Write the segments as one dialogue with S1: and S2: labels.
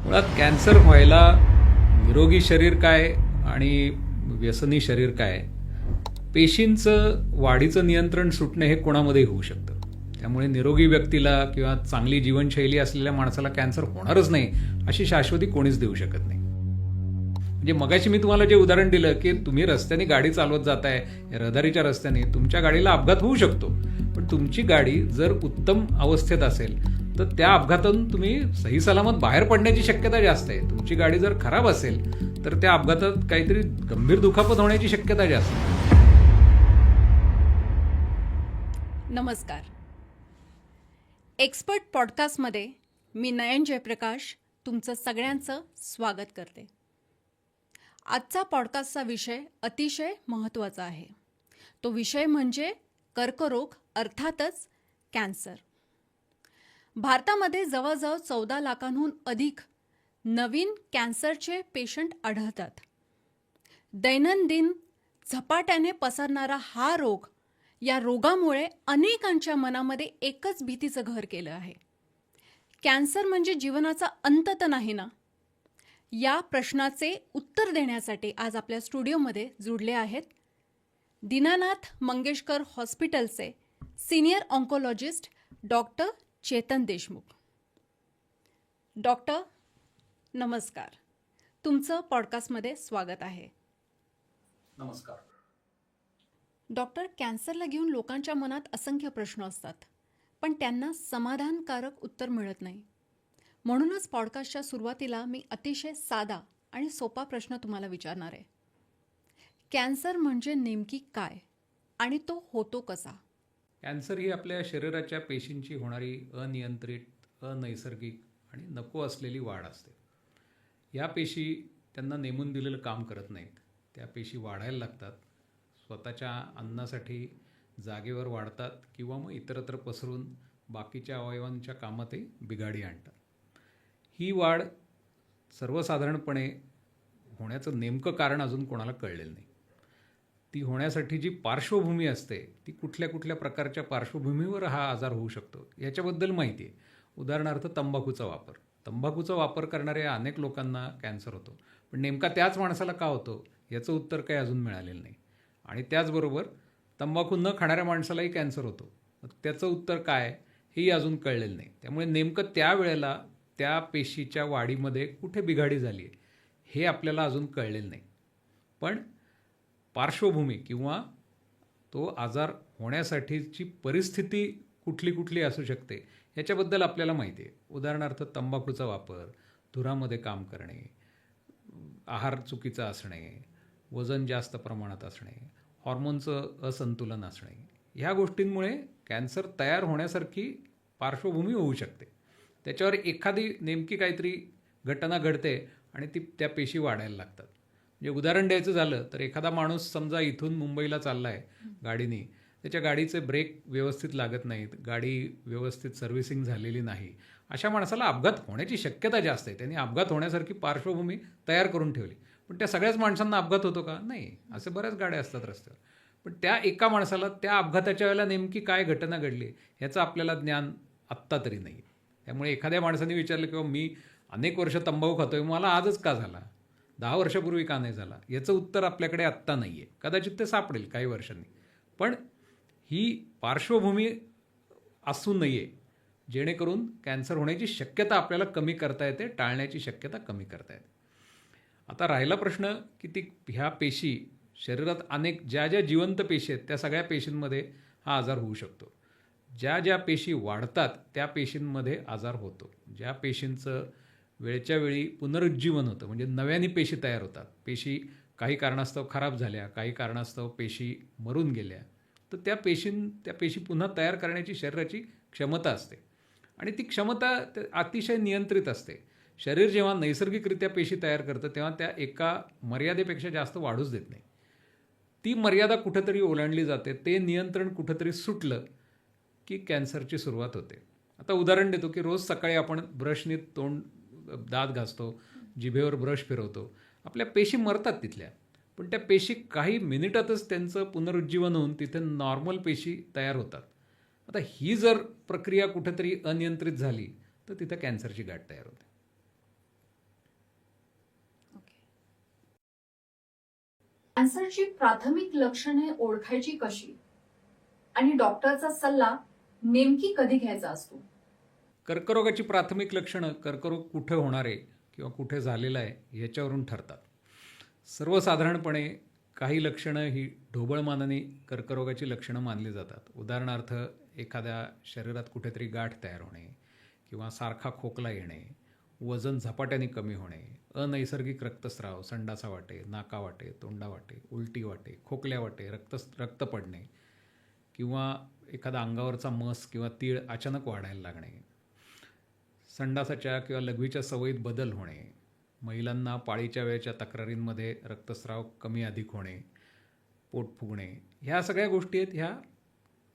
S1: मुळात कॅन्सर व्हायला निरोगी शरीर काय आणि व्यसनी शरीर काय, पेशींचं वाढीचं नियंत्रण सुटणे हे कोणामध्ये होऊ शकतं. त्यामुळे निरोगी व्यक्तीला किंवा चांगली जीवनशैली असलेल्या माणसाला कॅन्सर होणारच नाही अशी शाश्वती कोणीच देऊ शकत नाही. म्हणजे मगाशी मी तुम्हाला जे उदाहरण दिलं की तुम्ही रस्त्याने गाडी चालवत जाताय, रहदारीच्या रस्त्याने तुमच्या गाडीला अपघात होऊ शकतो, पण तुमची गाडी जर उत्तम अवस्थेत असेल तर त्या अपघातातून तुम्ही सही सलामत बाहेर पडण्याची शक्यता जास्त आहे. तुमची गाडी जर खराब असेल तर त्या अपघातात काहीतरी गंभीर दुखापत होण्याची शक्यता जास्त आहे.
S2: नमस्कार. एक्सपर्ट पॉडकास्टमध्ये मी नयन जयप्रकाश तुमचं सगळ्यांचं स्वागत करते. आजचा पॉडकास्टचा विषय अतिशय महत्त्वाचा आहे. तो विषय म्हणजे कर्करोग, अर्थातच कॅन्सर. भारतामध्ये जवळजवळ 14 लाखांहून अधिक नवीन कॅन्सरचे पेशंट आढळतात. दैनंदिन झपाट्याने पसरणारा हा रोग, या रोगामुळे अनेकांच्या मनामध्ये एकच भीतीचं घर केलं आहे. कॅन्सर म्हणजे जीवनाचा अंत तर नाही ना? या प्रश्नाचे उत्तर देण्यासाठी आज आपल्या स्टुडिओमध्ये जुडले आहेत दीनानाथ मंगेशकर हॉस्पिटलचे senior oncologist doctor Chetan Deshmukh. Doctor नमस्कार, तुमचं पॉडकास्टमध्ये स्वागत आहे.
S1: नमस्कार.
S2: डॉक्टर, कॅन्सरला घेऊन लोकांच्या मनात असंख्य प्रश्न असतात, पण त्यांना समाधानकारक उत्तर मिळत नाही. म्हणूनच पॉडकास्टच्या सुरुवातीला मी अतिशय साधा आणि सोपा प्रश्न तुम्हाला विचारणार आहे. कॅन्सर म्हणजे नेमकी काय आणि तो होतो कसा?
S1: कॅन्सर ही आपल्या शरीराच्या पेशींची होणारी अनियंत्रित, अनैसर्गिक आणि नको असलेली वाढ असते. या पेशी त्यांना नेमून दिलेलं काम करत नाहीत. त्या पेशी वाढायला लागतात, स्वतःच्या अन्नासाठी जागेवर वाढतात किंवा मग इतरत्र पसरून बाकीच्या अवयवांच्या कामातही बिघाडी आणतात. ही वाढ सर्वसाधारणपणे होण्याचं नेमकं कारण अजून कोणाला कळलेलं नाही. ती होण्यासाठी जी पार्श्वभूमी असते ती कुठल्या कुठल्या प्रकारच्या पार्श्वभूमीवर हा आजार होऊ शकतो याच्याबद्दल माहिती आहे. उदाहरणार्थ तंबाखूचा वापर. तंबाखूचा वापर करणाऱ्या अनेक लोकांना कॅन्सर होतो, पण नेमका त्याच माणसाला का होतो याचं उत्तर काही अजून मिळालेलं नाही. आणि त्याचबरोबर तंबाखू न खाणाऱ्या माणसालाही कॅन्सर होतो, त्याचं उत्तर काय हेही अजून कळलेलं नाही. त्यामुळे नेमकं त्यावेळेला त्या पेशीच्या वाढीमध्ये कुठे बिघाडी झाली आहे हे आपल्याला अजून कळलेलं नाही. पण पार्श्वभूमी किंवा तो आजार होण्यासाठीची परिस्थिती कुठली कुठली असू शकते याच्याबद्दल आपल्याला माहिती आहे. उदाहरणार्थ तंबाखूचा वापर, धुरामध्ये काम करणे, आहार चुकीचा असणे, वजन जास्त प्रमाणात असणे, हॉर्मोनचं असंतुलन असणे, ह्या गोष्टींमुळे कॅन्सर तयार होण्यासारखी पार्श्वभूमी होऊ शकते. त्याच्यावर एखादी नेमकी काहीतरी घटना घडते आणि त्या पेशी वाढायला लागतात. म्हणजे उदाहरण द्यायचं झालं तर एखादा माणूस समजा इथून मुंबईला चालला आहे गाडीने, त्याच्या गाडीचे ब्रेक व्यवस्थित लागत नाहीत, गाडी व्यवस्थित सर्व्हिसिंग झालेली नाही, अशा माणसाला अपघात होण्याची शक्यता जास्त आहे. त्यांनी अपघात होण्यासारखी पार्श्वभूमी तयार करून ठेवली, पण त्या सगळ्याच माणसांना अपघात होतो का? नाही. असे बऱ्याच गाड्या असतात रस्त्यावर, पण त्या एका माणसाला त्या अपघाताच्या वेळेला नेमकी काय घटना घडली ह्याचं आपल्याला ज्ञान आत्ता तरी नाही. त्यामुळे एखाद्या माणसाने विचारलं किंवा मी अनेक वर्ष तंबाखू खातोय, मला आजच का झाला, 10 वर्षापूर्वी का नाही झाला, याचं उत्तर आपल्याकडे आत्ता नाही आहे. कदाचित ते सापडेल काही वर्षांनी, पण ही पार्श्वभूमी असू नये जेणेकरून कॅन्सर होण्याची शक्यता आपल्याला कमी करता येते, टाळण्याची शक्यता कमी करता येते. आता राहिला प्रश्न की ह्या पेशी शरीरात अनेक ज्या ज्या जिवंत पेशी आहेत त्या सगळ्या पेशींमध्ये हा आजार होऊ शकतो. ज्या ज्या पेशी वाढतात त्या पेशींमध्ये आजार होतो. ज्या पेशींचं वेळच्या वेळी पुनरुज्जीवन होतं, म्हणजे नव्याने पेशी तयार होतात, पेशी काही कारणास्तव खराब झाल्या, काही कारणास्तव पेशी मरून गेल्या, तर त्या पेशी पुन्हा तयार करण्याची शरीराची क्षमता असते आणि ती क्षमता अतिशय नियंत्रित असते. शरीर जेव्हा नैसर्गिकरित्या पेशी तयार करतं तेव्हा त्या एका मर्यादेपेक्षा जास्त वाढूच देत नाही. ती मर्यादा कुठेतरी ओलांडली जाते, ते नियंत्रण कुठेतरी सुटलं की कॅन्सरची सुरुवात होते. आता उदाहरण देतो की रोज सकाळी आपण ब्रशने दात घासतो, जिभेवर ब्रश फिरवतो, आपल्या पेशी मरतात तिथल्या, पण त्या पेशी काही मिनिटातच त्यांचं पुनरुज्जीवन होऊन तिथे नॉर्मल पेशी तयार होतात. आता ही जर प्रक्रिया कुठेतरी अनियंत्रित झाली तर तिथं कॅन्सरची गाठ तयार होते.
S2: कॅन्सरची प्राथमिक लक्षणे ओळखायची कशी आणि डॉक्टरचा सल्ला नेमकी कधी घ्यायचा असतो?
S1: कर्करोगाची प्राथमिक लक्षणं कर्करोग कुठे होणार आहे किंवा कुठे झालेला आहे ह्याच्यावरून ठरतात. सर्वसाधारणपणे काही लक्षणं ही ढोबळमानाने कर्करोगाची लक्षणं मानली जातात. उदाहरणार्थ एखाद्या शरीरात कुठेतरी गाठ तयार होणे किंवा सारखा खोकला येणे, वजन झपाट्याने कमी होणे, अनैसर्गिक रक्तस्राव, संडासा वाटे, नाका वाटे, तोंडा वाटे, उलटी वाटे, खोकल्या वाटे, रक्त पडणे किंवा एखादा अंगावरचा मस किंवा तीळ अचानक वाढायला लागणे, संडासाच्या किंवा लघवीच्या सवयीत बदल होणे, महिलांना पाळीच्या वेळेच्या तक्रारींमध्ये रक्तस्राव कमी अधिक होणे, पोट फुगणे, ह्या सगळ्या गोष्टी आहेत. ह्या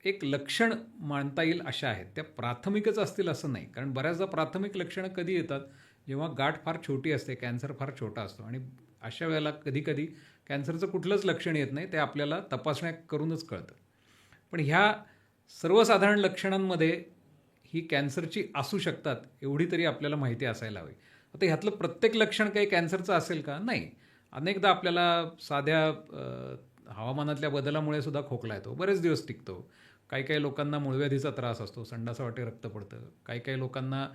S1: एक लक्षण मानता येईल अशा आहेत. त्या प्राथमिकच असतील असं नाही, कारण बऱ्याचदा प्राथमिक लक्षणं कधी येतात जेव्हा गाठ फार छोटी असते, कॅन्सर फार छोटा असतो आणि अशा वेळेला कधीकधी कॅन्सरचं कुठलंच लक्षण येत नाही, ते आपल्याला तपासण्या करूनच कळतं. पण ह्या सर्वसाधारण लक्षणांमध्ये ही कॅन्सरची असू शकतात एवढी तरी आपल्याला माहिती असायला हवी. आता ह्यातलं प्रत्येक लक्षण काही कॅन्सरचं असेल का? नाही. अनेकदा आपल्याला साध्या हवामानातल्या बदलामुळे सुद्धा खोकला येतो, बरेच दिवस टिकतो. काही काही लोकांना मूळव्याधीचा त्रास असतो, संडासावाटे रक्त पडतं. काही काही लोकांना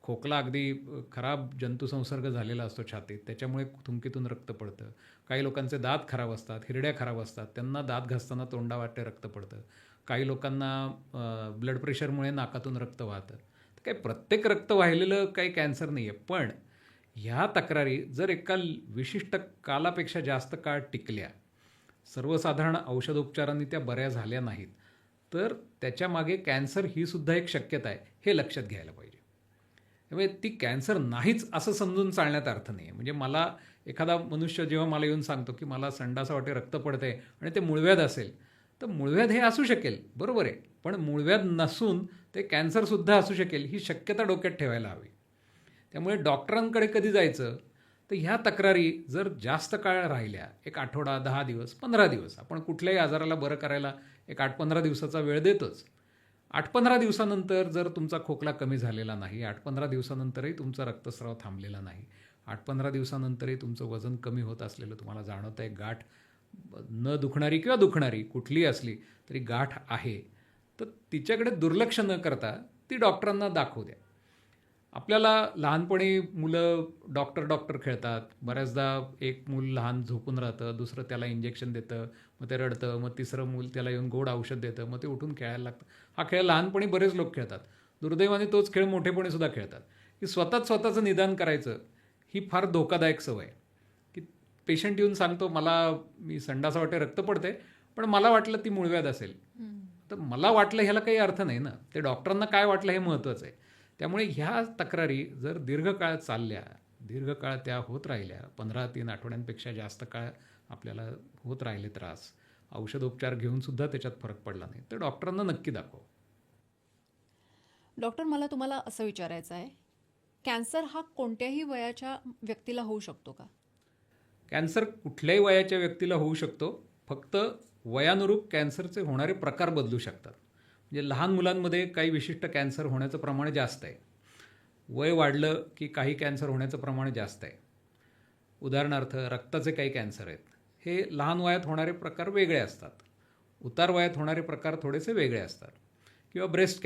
S1: खोकला अगदी खराब जंतुसंसर्ग झालेला असतो छातीत, त्याच्यामुळे थुंकीतून रक्त पडतं. काही लोकांचे दात खराब असतात, हिरड्या खराब असतात, त्यांना दात घासताना तोंडावाटे रक्त पडतं. काही लोकांना ब्लड प्रेशरमुळे नाकातून रक्त वाहतं. तर काही प्रत्येक रक्त वाहिलेलं काही कॅन्सर नाही आहे. पण ह्या तक्रारी जर एका विशिष्ट कालापेक्षा जास्त काळ टिकल्या, सर्वसाधारण औषधोपचारांनी त्या बऱ्या झाल्या नाहीत, तर त्याच्यामागे कॅन्सर ही सुद्धा एक शक्यता आहे, हे लक्षात घ्यायला पाहिजे. त्यामुळे ती कॅन्सर नाहीच असं समजून चालण्यात अर्थ नाही आहे. म्हणजे मला एखादा मनुष्य जेव्हा मला येऊन सांगतो की मला संडासावाटे रक्त पडतंय आणि ते मूळव्याध असेल, तर मूळव्याध हे असू शकेल, बरोबर आहे, पण मूळव्याध नसून ते कॅन्सरसुद्धा असू शकेल ही शक्यता डोक्यात ठेवायला हवी. त्यामुळे डॉक्टरांकडे कधी जायचं, तर ह्या तक्रारी जर जास्त काळ राहिल्या, एक आठवडा, 10 दिवस, 15 दिवस, आपण कुठल्याही आजाराला बरं करायला एक 8-15 दिवसाचा वेळ देतोच. 8-15 दिवसानंतर जर तुमचा खोकला कमी झालेला नाही, 8-15 दिवसानंतरही तुमचा रक्तस्राव थांबलेला नाही, 8-15 दिवसानंतरही तुमचं वजन कमी होत असलेलं तुम्हाला जाणवत आहे, गाठ न दुखणारी किंवा दुखणारी कुठलीही असली तरी गाठ आहे, तर तिच्याकडे दुर्लक्ष न करता ती डॉक्टरांना दाखवू द्या. आपल्याला लहानपणी मुलं डॉक्टर खेळतात. बऱ्याचदा एक मूल लहान झोपून राहतं, दुसरं त्याला इंजेक्शन देतं, मग ते रडतं, मग तिसरं मूल त्याला येऊन गोड औषध देतं, मग ते उठून खेळायला लागतं. हा खेळ लहानपणी बरेच लोक खेळतात. दुर्दैवाने तोच खेळ मोठेपणी सुद्धा खेळतात. की स्वतःचं निदान करायचं ही फार धोकादायक सवय आहे. की पेशंट येऊन सांगतो, मी संडासावाटे रक्त पडते, पण मला वाटलं ती मूळव्याध असेल. तर मला वाटलं ह्याला काही अर्थ नाही ना, ते डॉक्टरांना काय वाटलं हे महत्त्वाचं आहे. त्यामुळे ह्या तक्रारी जर दीर्घकाळ चालल्या, दीर्घकाळ त्या होत राहिल्या, 15-3 आठवड्यांपेक्षा जास्त काळ आपल्याला होत राहिले त्रास, औषधोपचार घेऊनसुद्धा त्याच्यात फरक पडला नाही, तर डॉक्टरांना नक्की दाखवा.
S2: डॉक्टर, मला तुम्हाला असं विचारायचं आहे, कॅन्सर हा कोणत्याही वयाच्या व्यक्तीला होऊ शकतो का?
S1: कॅन्सर कुठल्याही वयाच्या व्यक्तीला होऊ शकतो, फक्त वयानुरूप कॅन्सरचे होणारे प्रकार बदलू शकतात. म्हणजे लहान मुलांमध्ये काही विशिष्ट कॅन्सर होण्याचं प्रमाण जास्त आहे. वय वाढलं की काही कॅन्सर होण्याचं प्रमाण जास्त आहे. उदाहरणार्थ रक्ताचे काही कॅन्सर आहेत, हे लहान वयात होणारे प्रकार वेगळे असतात, उतार वयात होणारे प्रकार थोडेसे वेगळे असतात. किंवा ब्रेस्ट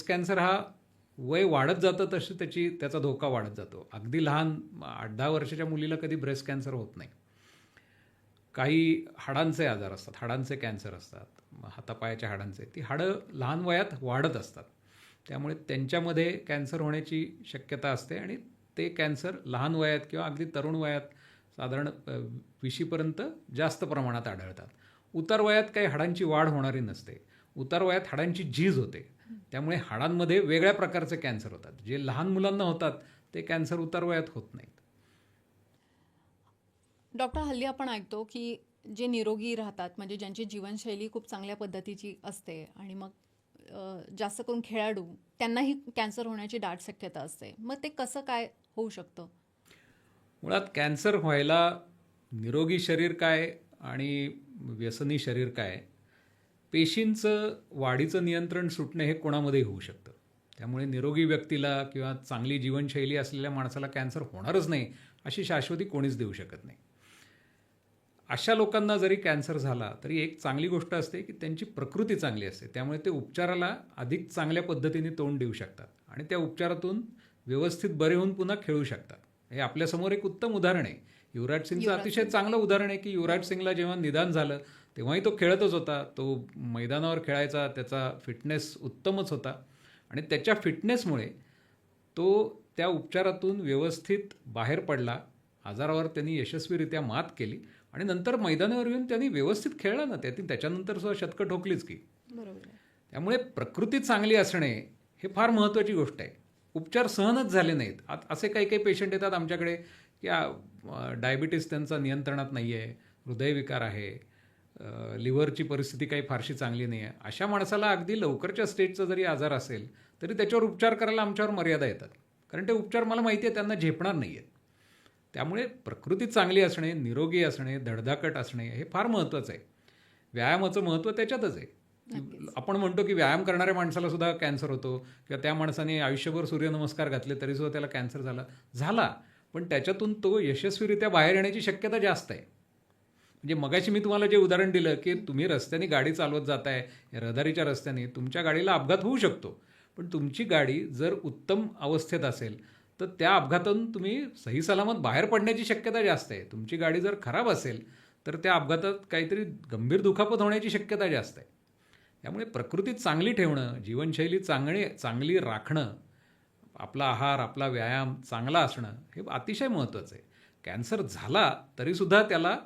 S1: कॅन्सर हा वय वाढत जातं तशी त्याचा धोका वाढत जातो. अगदी लहान 8-10 वर्षाच्या मुलीला कधी ब्रेस्ट कॅन्सर होत नाही. काही हाडांचे आजार असतात, हाडांचे कॅन्सर असतात, हातापायाच्या हाडांचे, ती हाडं लहान वयात वाढत असतात, त्यामुळे त्यांच्यामध्ये कॅन्सर होण्याची शक्यता असते आणि ते कॅन्सर लहान वयात किंवा अगदी तरुण वयात साधारण 20पर्यंत जास्त प्रमाणात आढळतात. उतार वयात काही हाडांची वाढ होणारी नसते, उतार वयात हाडांची झीज होते, त्यामुळे हाडांमध्ये वेगळ्या प्रकारचे कॅन्सर होतात. जे लहान मुलांना होतात ते कॅन्सर उतार वयात होत नाहीत.
S2: डॉक्टर, हल्ली आपण ऐकतो की जे निरोगी राहतात, म्हणजे ज्यांची जीवनशैली खूप चांगल्या पद्धतीची असते आणि मग जास्त करून खेळाडू, त्यांनाही कॅन्सर होण्याची दाट शक्यता असते. मग ते कसं काय होऊ शकतं?
S1: मुळात कॅन्सर व्हायला निरोगी शरीर काय आणि व्यसनी शरीर काय, पेशींचं वाढीचं नियंत्रण सुटणे हे कोणामध्येही होऊ शकतं. त्यामुळे निरोगी व्यक्तीला किंवा चांगली जीवनशैली असलेल्या माणसाला कॅन्सर होणारच नाही अशी शाश्वती कोणीच देऊ शकत नाही. अशा लोकांना जरी कॅन्सर झाला तरी एक चांगली गोष्ट असते की त्यांची प्रकृती चांगली असते, त्यामुळे ते उपचाराला अधिक चांगल्या पद्धतीने तोंड देऊ शकतात आणि त्या उपचारातून व्यवस्थित बरे होऊन पुन्हा खेळू शकतात. हे आपल्यासमोर एक उत्तम उदाहरण आहे. युवराज सिंगचं
S2: युवराज
S1: अतिशय
S2: सिंग.
S1: चांगलं उदाहरण आहे की युवराज सिंगला जेव्हा निदान झालं तेव्हाही तो खेळतच होता, तो मैदानावर खेळायचा, त्याचा फिटनेस उत्तमच होता आणि त्याच्या फिटनेसमुळे तो त्या उपचारातून व्यवस्थित बाहेर पडला, आजारावर त्यांनी यशस्वीरित्या मात केली आणि नंतर मैदानावर येऊन त्यांनी व्यवस्थित खेळला ना, त्याच्यानंतर सुद्धा शतकं ठोकलीच की.
S2: बरोबर आहे.
S1: त्यामुळे प्रकृती चांगली असणे हे फार महत्त्वाची गोष्ट आहे. उपचार सहनच झाले नाहीत. असे काही काही पेशंट येतात आमच्याकडे की डायबिटीस त्यांचा नियंत्रणात नाही आहे, हृदयविकार आहे, लिव्हरची परिस्थिती काही फारशी चांगली नाही आहे. अशा माणसाला अगदी लवकरच्या स्टेजचा जरी आजार असेल तरी त्याच्यावर उपचार करायला आमच्यावर मर्यादा येतात, कारण ते उपचार मला माहिती आहे त्यांना झेपणार नाही आहेत. त्यामुळे प्रकृती चांगली असणे, निरोगी असणे, धडधाकट असणे हे फार महत्त्वाचं आहे. व्यायामाचं महत्त्व त्याच्यातच आहे. आपण म्हणतो की व्यायाम करणाऱ्या माणसाला सुद्धा कॅन्सर होतो किंवा त्या माणसाने आयुष्यभर सूर्यनमस्कार घातले तरीसुद्धा त्याला कॅन्सर झाला, पण त्याच्यातून तो यशस्वीरित्या बाहेर येण्याची शक्यता जास्त आहे. म्हणजे मगाशी मी तुम्हाला जे उदाहरण दिलं की तुम्ही रस्त्याने गाडी चालवत जाताय, रहदारीच्या रस्त्याने तुमच्या गाडीला अपघात होऊ शकतो, पण तुमची गाडी जर उत्तम अवस्थेत असेल तर त्या अपघातातून तुम्ही सही सलामत बाहेर पडण्याची शक्यता जास्त आहे. तुमची गाडी जर खराब असेल तर त्या अपघातात काहीतरी गंभीर दुखापत होण्याची शक्यता जास्त आहे. त्यामुळे प्रकृती चांगली ठेवणं, जीवनशैली चांगली राखणं, आपला आहार, आपला व्यायाम चांगला असणं हे अतिशय महत्त्वाचं आहे. कॅन्सर झाला तरीसुद्धा त्याला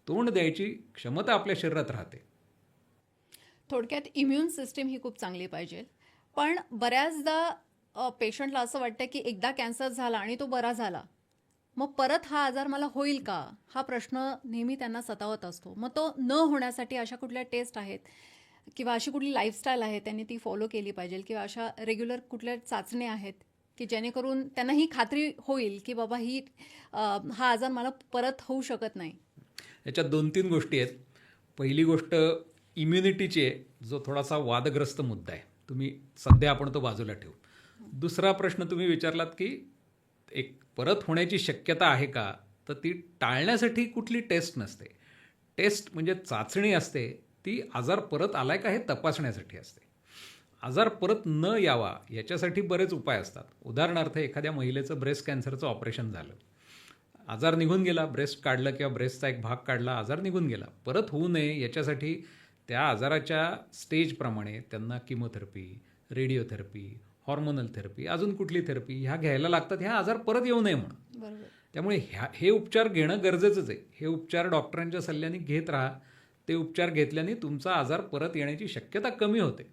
S1: तोंड द्यायची क्षमता आपल्या शरीरात राहते.
S2: थोडक्यात इम्युन सिस्टीम ही खूप चांगली पाहिजे. पण बऱ्याचदा पेशंटला असं वाटतं की एकदा कॅन्सर झाला आणि तो बरा झाला, मग परत हा आजार मला होईल का, हा प्रश्न नेहमी त्यांना सतावत असतो. मग तो न होण्यासाठी अशा कुठल्या टेस्ट आहेत किंवा अशी कुठली लाईफस्टाईल आहे त्यांनी ती फॉलो केली पाहिजे, किंवा अशा रेग्युलर कुठल्या चाचण्या आहेत की जेणेकरून त्यांना ही खात्री होईल की बाबा हा आजार मला परत होऊ शकत नाही.
S1: याच्यात 2-3 गोष्टी आहेत. पहिली गोष्ट इम्युनिटीची आहे, जो थोडासा वादग्रस्त मुद्दा आहे. सध्या आपण तो बाजूला ठेवू. दुसरा प्रश्न तुम्ही विचारलात की एक परत होण्याची शक्यता आहे का, तर ती टाळण्यासाठी कुठली टेस्ट नसते. टेस्ट म्हणजे चाचणी असते, ती आजार परत आलाय का हे तपासण्यासाठी असते. आजार परत न यावा याच्यासाठी बरेच उपाय असतात. उदाहरणार्थ एखाद्या महिलेचं ब्रेस्ट कॅन्सरचं ऑपरेशन झालं, आजार निघून गेला, ब्रेस्ट काढलं किंवा ब्रेस्टचा एक भाग काढला, आजार निघून गेला. परत होऊ नये याच्यासाठी त्या आजाराच्या स्टेजप्रमाणे त्यांना किमोथेरपी, रेडिओथेरपी, हॉर्मोनल थेरपी, अजून कुठली थेरपी ह्या घ्यायला लागतात, ह्या आजार परत येऊ नये म्हणून.
S2: बरोबर.
S1: त्यामुळे हे उपचार घेणं गरजेचंच आहे. हे उपचार डॉक्टरांच्या सल्ल्याने घेत राहा. ते उपचार घेतल्याने तुमचा आजार परत येण्याची शक्यता कमी होते.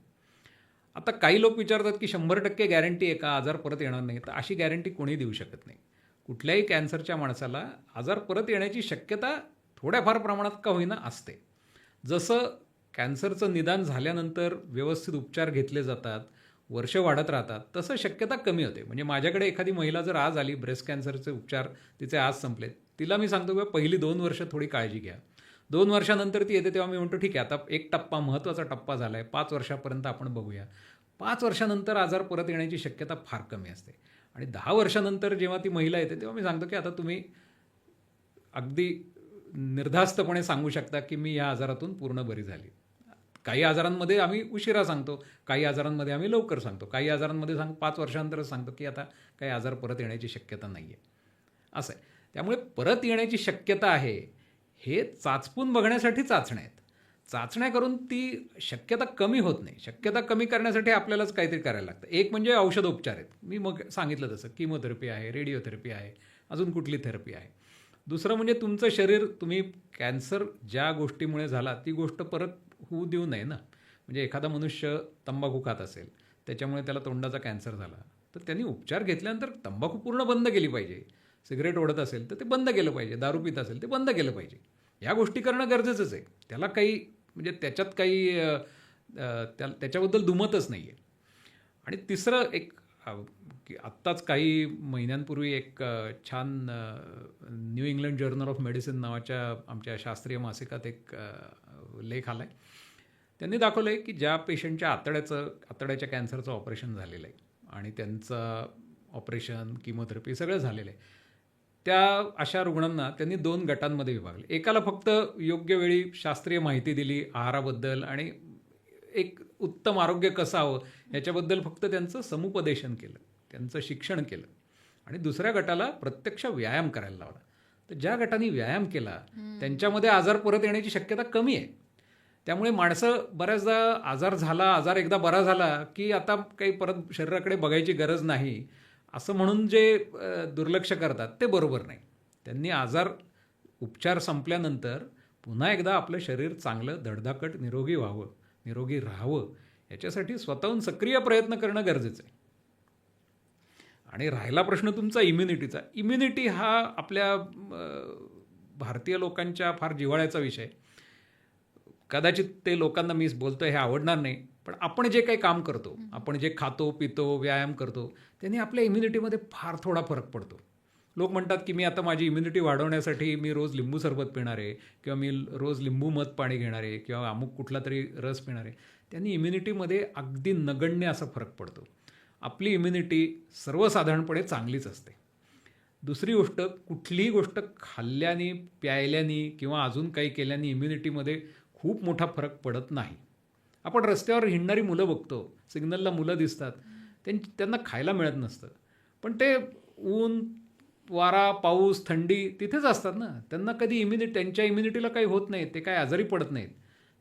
S1: आता काही लोक विचारतात की 100% गॅरंटी आहे का आजार परत येणार नाही, तर अशी गॅरंटी कोणी देऊ शकत नाही. कुठल्याही कॅन्सरच्या माणसाला आजार परत येण्याची शक्यता थोड्याफार प्रमाणात का होईना असते. जसं कॅन्सरचं निदान झाल्यानंतर व्यवस्थित उपचार घेतले जातात, वर्ष वाढत राहतात, तसं शक्यता कमी होते. म्हणजे माझ्याकडे एखादी महिला जर आज आली, ब्रेस्ट कॅन्सरचे उपचार तिचे आज संपलेत, तिला मी सांगतो की पहिली 2 वर्ष थोडी काळजी घ्या. 2 वर्षानंतर ती येते तेव्हा मी म्हणतो ठीक आहे, आता एक टप्पा, महत्त्वाचा टप्पा झाला आहे, 5 वर्षापर्यंत आपण बघूया. 5 वर्षानंतर आजार परत येण्याची शक्यता फार कमी असते. आणि 10 वर्षानंतर जेव्हा ती महिला येते तेव्हा मी सांगतो की आता तुम्ही अगदी निर्धास्तपणे सांगू शकता की मी या आजारातून पूर्ण बरी झाली. काही आजारांमध्ये आम्ही उशिरा सांगतो, काही आजारांमध्ये आम्ही लवकर सांगतो, काही आजारांमध्ये 5 वर्षानंतरच सांगतो की आता काही आजार परत येण्याची शक्यता नाही आहे. असं आहे. त्यामुळे परत येण्याची शक्यता आहे हे चाचपून बघण्यासाठी चाचण्या आहेत. चाचण्या करून ती शक्यता कमी होत नाही. शक्यता कमी करण्यासाठी आपल्यालाच काहीतरी करायला लागतं. एक म्हणजे औषधोपचार आहेत. मी मग सांगितलं तसं किमोथेरपी आहे, रेडिओथेरपी आहे, अजून कुठली थेरपी आहे. दुसरं म्हणजे तुमचं शरीर, तुम्ही कॅन्सर ज्या गोष्टीमुळे झाला ती गोष्ट परत होऊ देऊ नये ना. म्हणजे एखादा मनुष्य तंबाखू खात असेल, त्याच्यामुळे त्याला तोंडाचा कॅन्सर झाला, तर त्यांनी उपचार घेतल्यानंतर तंबाखू पूर्ण बंद केली पाहिजे. सिगरेट ओढत असेल तर ते बंद केलं पाहिजे, दारू पित असेल ते बंद केलं पाहिजे. ह्या गोष्टी करणं गरजेचंच आहे. त्याला काही म्हणजे त्याच्यात काही त्याच्याबद्दल दुमतच नाही आहे. आणि तिसरं एक की आत्ताच काही महिन्यांपूर्वी एक छान new England journal of medicine नावाच्या आमच्या शास्त्रीय मासिकात एक लेख आला आहे. त्यांनी दाखवलं आहे की ज्या पेशंटच्या आतड्याच्या कॅन्सरचं ऑपरेशन झालेलं आहे आणि त्यांचं ऑपरेशन, किमोथेरपी सगळं झालेलं आहे, त्या अशा रुग्णांना त्यांनी 2 गटांमध्ये विभागले. एकाला फक्त योग्य वेळी शास्त्रीय माहिती दिली आहाराबद्दल आणि एक उत्तम आरोग्य कसं हवं याच्याबद्दल फक्त त्यांचं समुपदेशन केलं, त्यांचं शिक्षण केलं. आणि दुसऱ्या गटाला प्रत्यक्ष व्यायाम करायला लावला. तर ज्या गटाने व्यायाम केला त्यांच्यामध्ये आजार परत येण्याची शक्यता कमी आहे. त्यामुळे माणसं बऱ्याचदा आजार एकदा बरा झाला की आता काही परत शरीराकडे बघायची गरज नाही असं म्हणून जे दुर्लक्ष करतात ते बरोबर नाही. त्यांनी उपचार संपल्यानंतर पुन्हा एकदा आपलं शरीर चांगलं धडधाकट निरोगी व्हावं, निरोगी राहावं याच्यासाठी स्वतःहून सक्रिय प्रयत्न करणं गरजेचं आहे. आणि राहिला प्रश्न तुमचा इम्युनिटीचा. इम्युनिटी हा आपल्या भारतीय लोकांच्या फार जिव्हाळ्याचा विषय. कदाचित ते लोकांना मी बोलतोय हे आवडणार नाही, पण आपण जे काही काम करतो, आपण जे खातो पितो व्यायाम करतो त्यांनी आपल्या इम्युनिटीमध्ये फार थोडा फरक पडतो. लोक म्हणतात की मी आता माझी इम्युनिटी वाढवण्यासाठी मी रोज लिंबू सरबत पिणार आहे किंवा मी रोज लिंबू मध पाणी घेणार आहे किंवा अमुक कुठला तरी रस पिणार आहे. त्यांनी इम्युनिटीमध्ये अगदी नगण्य असा फरक पडतो. आपली इम्युनिटी सर्वसाधारणपणे चांगलीच असते. दुसरी गोष्ट, कुठलीही गोष्ट खाल्ल्याने प्यायल्याने किंवा अजून काही केल्याने इम्युनिटीमध्ये खूप मोठा फरक पडत नाही. आपण रस्त्यावर हिंडणारी मुलं बघतो, सिग्नलला मुलं दिसतात, त्यांना खायला मिळत नसतं, पण ते ऊन वारा पाऊस थंडी तिथेच असतात ना. त्यांना कधी त्यांच्या इम्युनिटीला काही होत नाही, ते काय आजारी पडत नाहीत,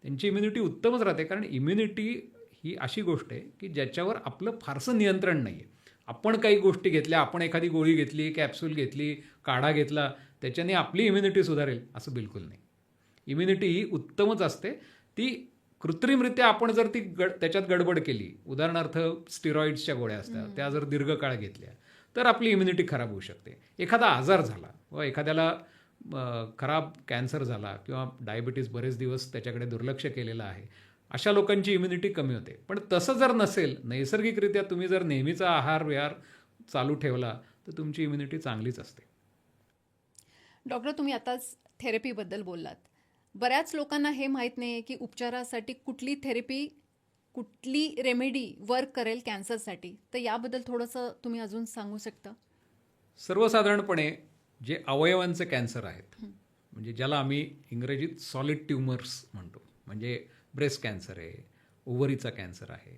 S1: त्यांची इम्युनिटी उत्तमच राहते. कारण इम्युनिटी ही अशी गोष्ट आहे की ज्याच्यावर आपलं फारसं नियंत्रण नाही आहे. आपण काही गोष्टी घेतल्या, आपण एखादी गोळी घेतली, कॅप्सूल घेतली, काढा घेतला, त्याच्याने आपली इम्युनिटी सुधारेल असं बिलकुल नाही. इम्युनिटी ही उत्तमच असते. ती कृत्रिमरित्या आपण जर त्याच्यात गडबड केली, उदाहरणार्थ स्टिरॉइड्सच्या गोळ्या असतात, त्या जर दीर्घकाळ घेतल्या तर आपली इम्युनिटी खराब होऊ शकते. एखादा आजार झाला व एखाद्याला खराब कॅन्सर झाला किंवा डायबिटीज बरेच दिवस त्याच्याकडे दुर्लक्ष केलेलं आहे, अशा लोकांची इम्युनिटी कमी होते. पण तसं जर नसेल, नैसर्गिकरित्या तुम्ही जर नेहमीचा आहार विहार चालू ठेवला तर तुमची इम्युनिटी चांगलीच असते.
S2: डॉक्टर, तुम्ही आताच थेरपीबद्दल बोललात. बऱ्याच लोकांना हे माहीत नाही की उपचारासाठी कुठली थेरपी, कुठली रेमेडी वर्क करेल कॅन्सरसाठी. तर याबद्दल थोडंसं तुम्ही अजून सांगू शकता?
S1: सर्वसाधारणपणे जे अवयवांचे कॅन्सर आहेत, म्हणजे ज्याला आम्ही इंग्रजीत सॉलिड ट्युमर्स म्हणतो, म्हणजे ब्रेस्ट कॅन्सर आहे, ओव्हरीचा कॅन्सर आहे,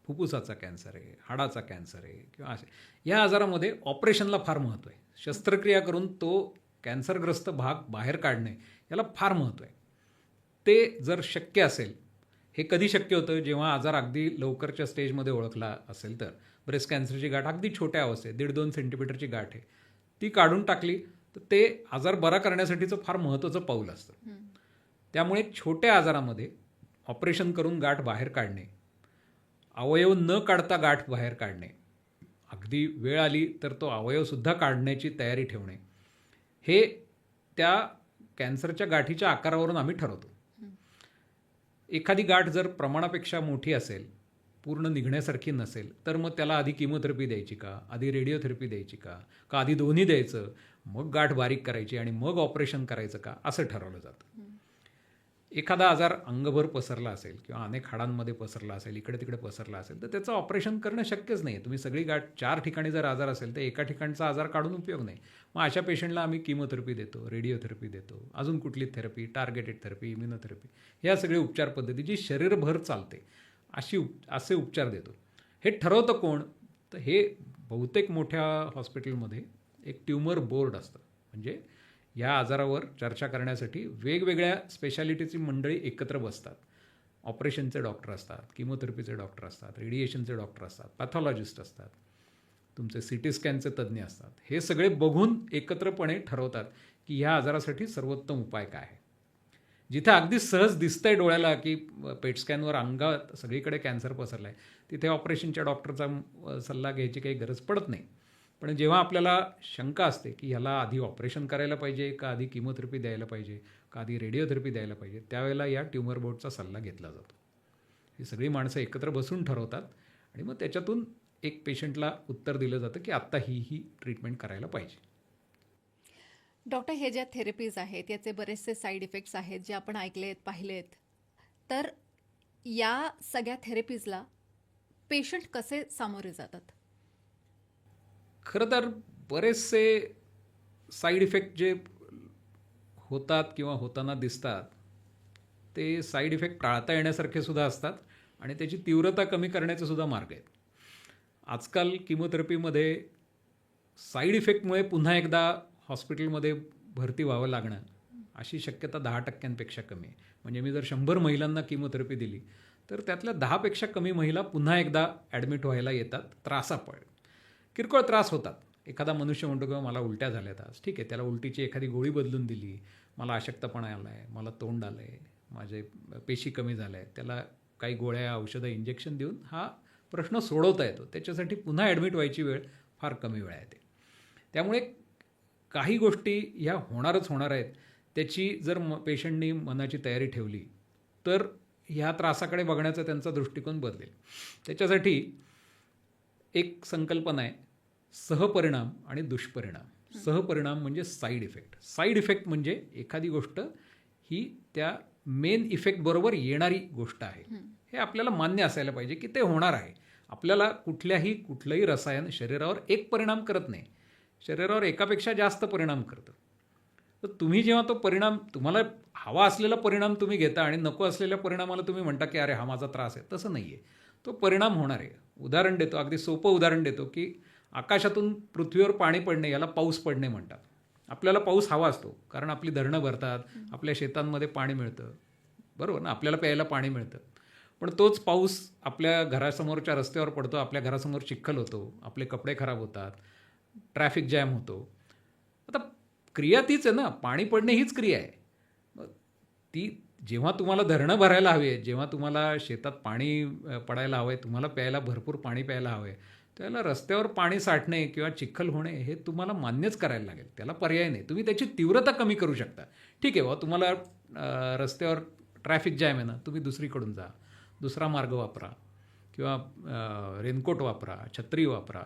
S1: फुफ्फुसाचा कॅन्सर आहे, हाडाचा कॅन्सर आहे किंवा असे, या आजारामध्ये ऑपरेशनला फार महत्त्व आहे. शस्त्रक्रिया करून तो कॅन्सरग्रस्त भाग बाहेर काढणे याला फार महत्त्व आहे. ते जर शक्य असेल, हे कधी शक्य होतं जेव्हा आजार अगदी लवकरच्या स्टेजमध्ये ओळखला असेल. तर ब्रेस्ट कॅन्सरची गाठ अगदी छोट्या अवस्थेत 1.5-2 सेंटीमीटरची गाठ आहे, ती काढून टाकली तर ते आजार बरा करण्यासाठीचं फार महत्त्वाचं पाऊल असतं. त्यामुळे छोट्या आजारामध्ये ऑपरेशन करून गाठ बाहेर काढणे, अवयव न काढता गाठ बाहेर काढणे, अगदी वेळ आली तर तो अवयवसुद्धा काढण्याची तयारी ठेवणे, हे त्या कॅन्सरच्या गाठीच्या आकारावरून आम्ही ठरवतो. एखादी गाठ जर प्रमाणापेक्षा मोठी असेल, पूर्ण निघण्यासारखी नसेल, तर मग त्याला आधी किमोथेरपी द्यायची का, आधी रेडिओथेरपी द्यायची का आधी दोन्ही द्यायचं, मग गाठ बारीक करायची आणि मग ऑपरेशन करायचं का, असं ठरवलं जातं. एखादा आजार अंगभर पसरला असेल किंवा अनेक हाडांमध्ये पसरला असेल, इकडे तिकडे पसरला असेल, तर त्याचं ऑपरेशन करणं शक्यच नाही. तुम्ही सगळी गाठ 4 ठिकाणी जर आजार असेल तर एका ठिकाणचा आजार काढून उपयोग नाही. मग अशा पेशंटला आम्ही किमोथेरपी देतो, रेडिओथेरपी देतो, अजून कुठली थेरपी, टार्गेटेड थेरपी, इम्युनोथेरपी, या सगळी उपचार पद्धती जी शरीरभर चालते असे उपचार देतो. हे ठरवतं कोण? तर हे बहुतेक मोठ्या हॉस्पिटलमध्ये एक ट्युमर बोर्ड असतं. म्हणजे या आजारावर चर्चा करण्यासाठी वेगवेगळ्या स्पेशालिटीची मंडळी एकत्र बसतात. ऑपरेशनचे डॉक्टर असतात, किमोथेरपीचे डॉक्टर असतात, रेडिएशनचे डॉक्टर असतात, पॅथॉलॉजिस्ट असतात, तुमचे CT स्कॅनचे तज्ज्ञ असतात. हे सगळे बघून एकत्रपणे ठरवतात की ह्या आजारासाठी सर्वोत्तम उपाय काय आहे. जिथे अगदी सहज दिसतंय डोळ्याला की पेट स्कॅनवर अंगात सगळीकडे कॅन्सर पसरला आहे, तिथे ऑपरेशनच्या डॉक्टरचा सल्ला घ्यायची काही गरज पडत नाही. पण जेव्हा आपल्याला शंका असते की ह्याला आधी ऑपरेशन करायला पाहिजे का आधी किमोथेरपी द्यायला पाहिजे का आधी रेडिओथेरपी द्यायला पाहिजे, त्यावेळेला या ट्युमर बोर्डचा सल्ला घेतला जातो. ही सगळी माणसं एकत्र बसून ठरवतात आणि मग त्याच्यातून एक पेशंटला उत्तर दिलं जातं की आत्ता ही ट्रीटमेंट करायला पाहिजे.
S2: डॉक्टर, हे ज्या थेरपीज आहेत याचे बरेचसे साईड इफेक्ट्स आहेत जे आपण ऐकलेत, पाहिलेत. तर या सगळ्या थेरपीजला पेशंट कसे सामोरे जातात?
S1: खरं तर बरेचसे साईड इफेक्ट जे होतात किंवा होताना दिसतात ते साईड इफेक्ट टाळता येण्यासारखे सुद्धा असतात आणि त्याची तीव्रता कमी करण्याचे सुद्धा मार्ग आहेत. आजकाल किमोथेरपीमध्ये साईड इफेक्टमुळे पुन्हा एकदा हॉस्पिटलमध्ये भरती व्हावं लागणं अशी शक्यता 10% कमी आहे. म्हणजे मी जर 100 महिलांना किमोथेरपी दिली तर त्यातल्या 10पेक्षा कमी महिला पुन्हा एकदा ॲडमिट व्हायला येतात त्रासामुळे. किरकोळ त्रास होतात. एखादा मनुष्य म्हणतो किंवा मला उलट्या झाल्यात आज, ठीक आहे, त्याला उलटीची एखादी गोळी बदलून दिली, मला अशक्तपणा आला आहे, मला तोंड आलं आहे, माझे पेशी कमी झाल्या आहेत, त्याला काही गोळ्या औषधं इंजेक्शन देऊन हा प्रश्न सोडवता येतो. त्याच्यासाठी पुन्हा ॲडमिट व्हायची वेळ फार कमी वेळा येते. त्यामुळे काही गोष्टी ह्या होणारच होणार आहेत. त्याची जर पेशंटनी मनाची तयारी ठेवली तर ह्या त्रासाकडे बघण्याचा त्यांचा दृष्टिकोन बदलेल. त्याच्यासाठी एक संकल्पना आहे, सहपरिणाम आणि दुष्परिणाम. सहपरिणाम म्हणजे साईड इफेक्ट. साईड इफेक्ट म्हणजे एखादी गोष्ट ही त्या मेन इफेक्ट बरोबर येणारी गोष्ट आहे. हे आपल्याला मान्य असायला पाहिजे की ते होणार आहे. आपल्याला कुठलंही रसायन शरीरावर एक परिणाम करत नाही, शरीरावर एकापेक्षा जास्त परिणाम करतं. तर तुम्ही जेव्हा तो परिणाम, तुम्हाला हवा असलेला परिणाम तुम्ही घेता आणि नको असलेल्या परिणामाला तुम्ही म्हणता की अरे हा माझा त्रास आहे, तसं नाही आहे. तो परिणाम होणार आहे. उदाहरण देतो, अगदी सोपं उदाहरण देतो की आकाशातून पृथ्वीवर पाणी पडणे याला पाऊस पडणे म्हणतात. आपल्याला पाऊस हवा असतो कारण आपली धरणं भरतात, आपल्या शेतांमध्ये पाणी मिळतं, बरोबर ना, आपल्याला प्यायला पाणी मिळतं. पण तोच पाऊस आपल्या घरासमोरच्या रस्त्यावर पडतो, आपल्या घरासमोर चिखल होतो, आपले कपडे खराब होतात, ट्रॅफिक जॅम होतो. आता क्रिया तीच आहे ना, पाणी पडणे हीच क्रिया आहे. मग ती जेव्हा तुम्हाला धरणं भरायला हवी आहे, जेव्हा तुम्हाला शेतात पाणी पडायला हवं आहे, तुम्हाला प्यायला भरपूर पाणी प्यायला हवं आहे, त्याला रस्त्यावर पाणी साठणे किंवा चिखल होणे हे तुम्हाला मान्यच करायला लागेल. त्याला पर्याय नाही. तुम्ही त्याची तीव्रता कमी करू शकता. ठीक आहे बाबा, तुम्हाला रस्त्यावर ट्रॅफिक जॅम आहे ना, तुम्ही दुसरीकडून जा, दुसरा मार्ग वापरा किंवा रेनकोट वापरा, छत्री वापरा,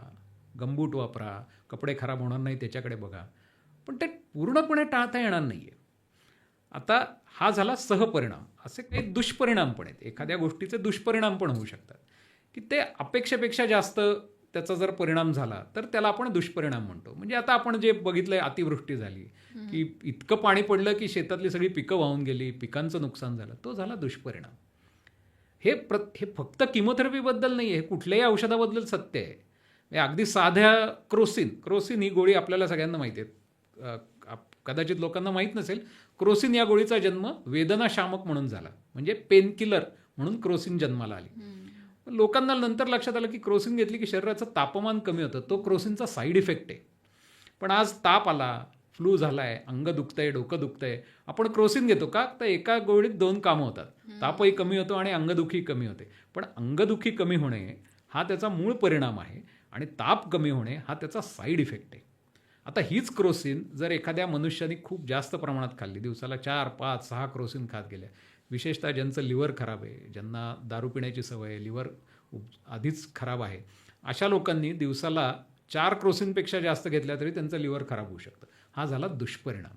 S1: गमबूट वापरा, कपडे खराब होणार नाही त्याच्याकडे बघा. पण ते पूर्णपणे टाळता येणार नाही आहे. आता हा झाला सहपरिणाम. असे काही दुष्परिणाम पण आहेत. एखाद्या गोष्टीचे दुष्परिणाम पण होऊ शकतात की ते अपेक्षेपेक्षा जास्त त्याचा जर परिणाम झाला तर त्याला आपण दुष्परिणाम म्हणतो. म्हणजे आता आपण जे बघितलंय, अतिवृष्टी झाली की इतकं पाणी पडलं की शेतातली सगळी पिकं वाहून गेली, पिकांचं नुकसान झालं, तो झाला दुष्परिणाम. हे फक्त किमोथेरपीबद्दल नाही आहे, हे कुठल्याही औषधाबद्दल सत्य आहे. म्हणजे अगदी साध्या क्रोसिन ही गोळी आपल्याला सगळ्यांना माहिती आहे. कदाचित लोकांना माहीत नसेल, क्रोसिन या गोळीचा जन्म वेदनाशामक म्हणून झाला. म्हणजे पेनकिलर म्हणून क्रोसिन जन्माला आली. लोकांना नंतर लक्षात आलं की क्रोसिन घेतली की शरीराचं तापमान कमी होतं. तो क्रोसिनचा साईड इफेक्ट आहे. पण आज ताप आला, फ्लू झालाय, अंग दुखतंय, डोकं दुखतंय, आपण क्रोसिन घेतो का? तर एका गोळीत 2 कामं होतात. तापही कमी होतो आणि अंगदुखी कमी होते. पण अंगदुखी कमी होणे हा त्याचा मूळ परिणाम आहे आणि ताप कमी होणे हा त्याचा साईड इफेक्ट आहे. आता हीच क्रोसिन जर एखाद्या मनुष्याने खूप जास्त प्रमाणात खाल्ली, दिवसाला 4, 5, 6 क्रोसिन खात गेल्या, विशेषतः ज्यांचं लिव्हर खराब आहे, ज्यांना दारू पिण्याची सवय आहे, लिव्हर आधीच खराब आहे, अशा लोकांनी दिवसाला 4 क्रोसिनपेक्षा जास्त घेतल्या तरी त्यांचं लिव्हर खराब होऊ शकतं. हा झाला दुष्परिणाम.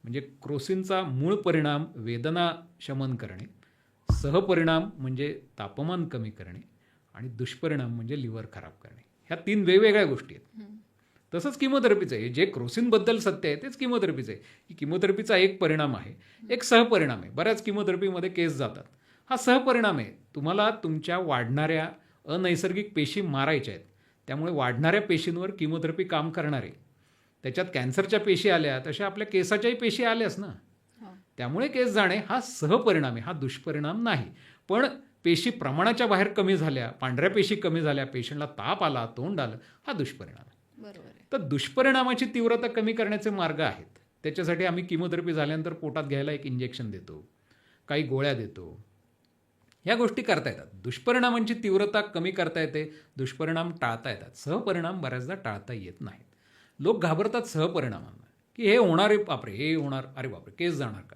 S1: म्हणजे क्रोसिनचा मूळ परिणाम वेदना शमन करणे, सहपरिणाम म्हणजे तापमान कमी करणे आणि दुष्परिणाम म्हणजे लिव्हर खराब करणे. ह्या 3 वेगवेगळ्या गोष्टी आहेत. तसंच किमोथेरपीचं आहे. जे क्रोसिनबद्दल सत्य आहे तेच किमोथेरपीचं आहे. की किमोथेरपीचा एक परिणाम आहे, एक सहपरिणाम आहे. बऱ्याच किमोथेरपीमध्ये केस जातात. हा सहपरिणाम आहे. तुम्हाला तुमच्या वाढणाऱ्या अनैसर्गिक पेशी मारायच्या आहेत. त्यामुळे वाढणाऱ्या पेशींवर किमोथेरपी काम करणार आहे. त्याच्यात कॅन्सरच्या पेशी आल्या, तशा आपल्या केसाच्याही पेशी आल्याच ना. त्यामुळे केस जाणे हा सहपरिणाम आहे, हा दुष्परिणाम नाही. पण पेशी प्रमाणाच्या बाहेर कमी झाल्या, पांढऱ्या पेशी कमी झाल्या, पेशंटला ताप आला, तोंड आलं, हा दुष्परिणाम आहे.
S2: बरोबर आहे.
S1: तर दुष्परिणामाची तीव्रता कमी करण्याचे मार्ग आहेत. त्याच्यासाठी आम्ही किमोथेरपी झाल्यानंतर पोटात घ्यायला एक इंजेक्शन देतो, काही गोळ्या देतो. ह्या गोष्टी करता येतात. दुष्परिणामांची तीव्रता कमी करता येते, दुष्परिणाम टाळता येतात. सहपरिणाम बऱ्याचदा टाळता येत नाहीत. लोक घाबरतात सहपरिणामांना की हे होणार आहे, बापरे हे होणार, अरे बापरे केस जाणार का?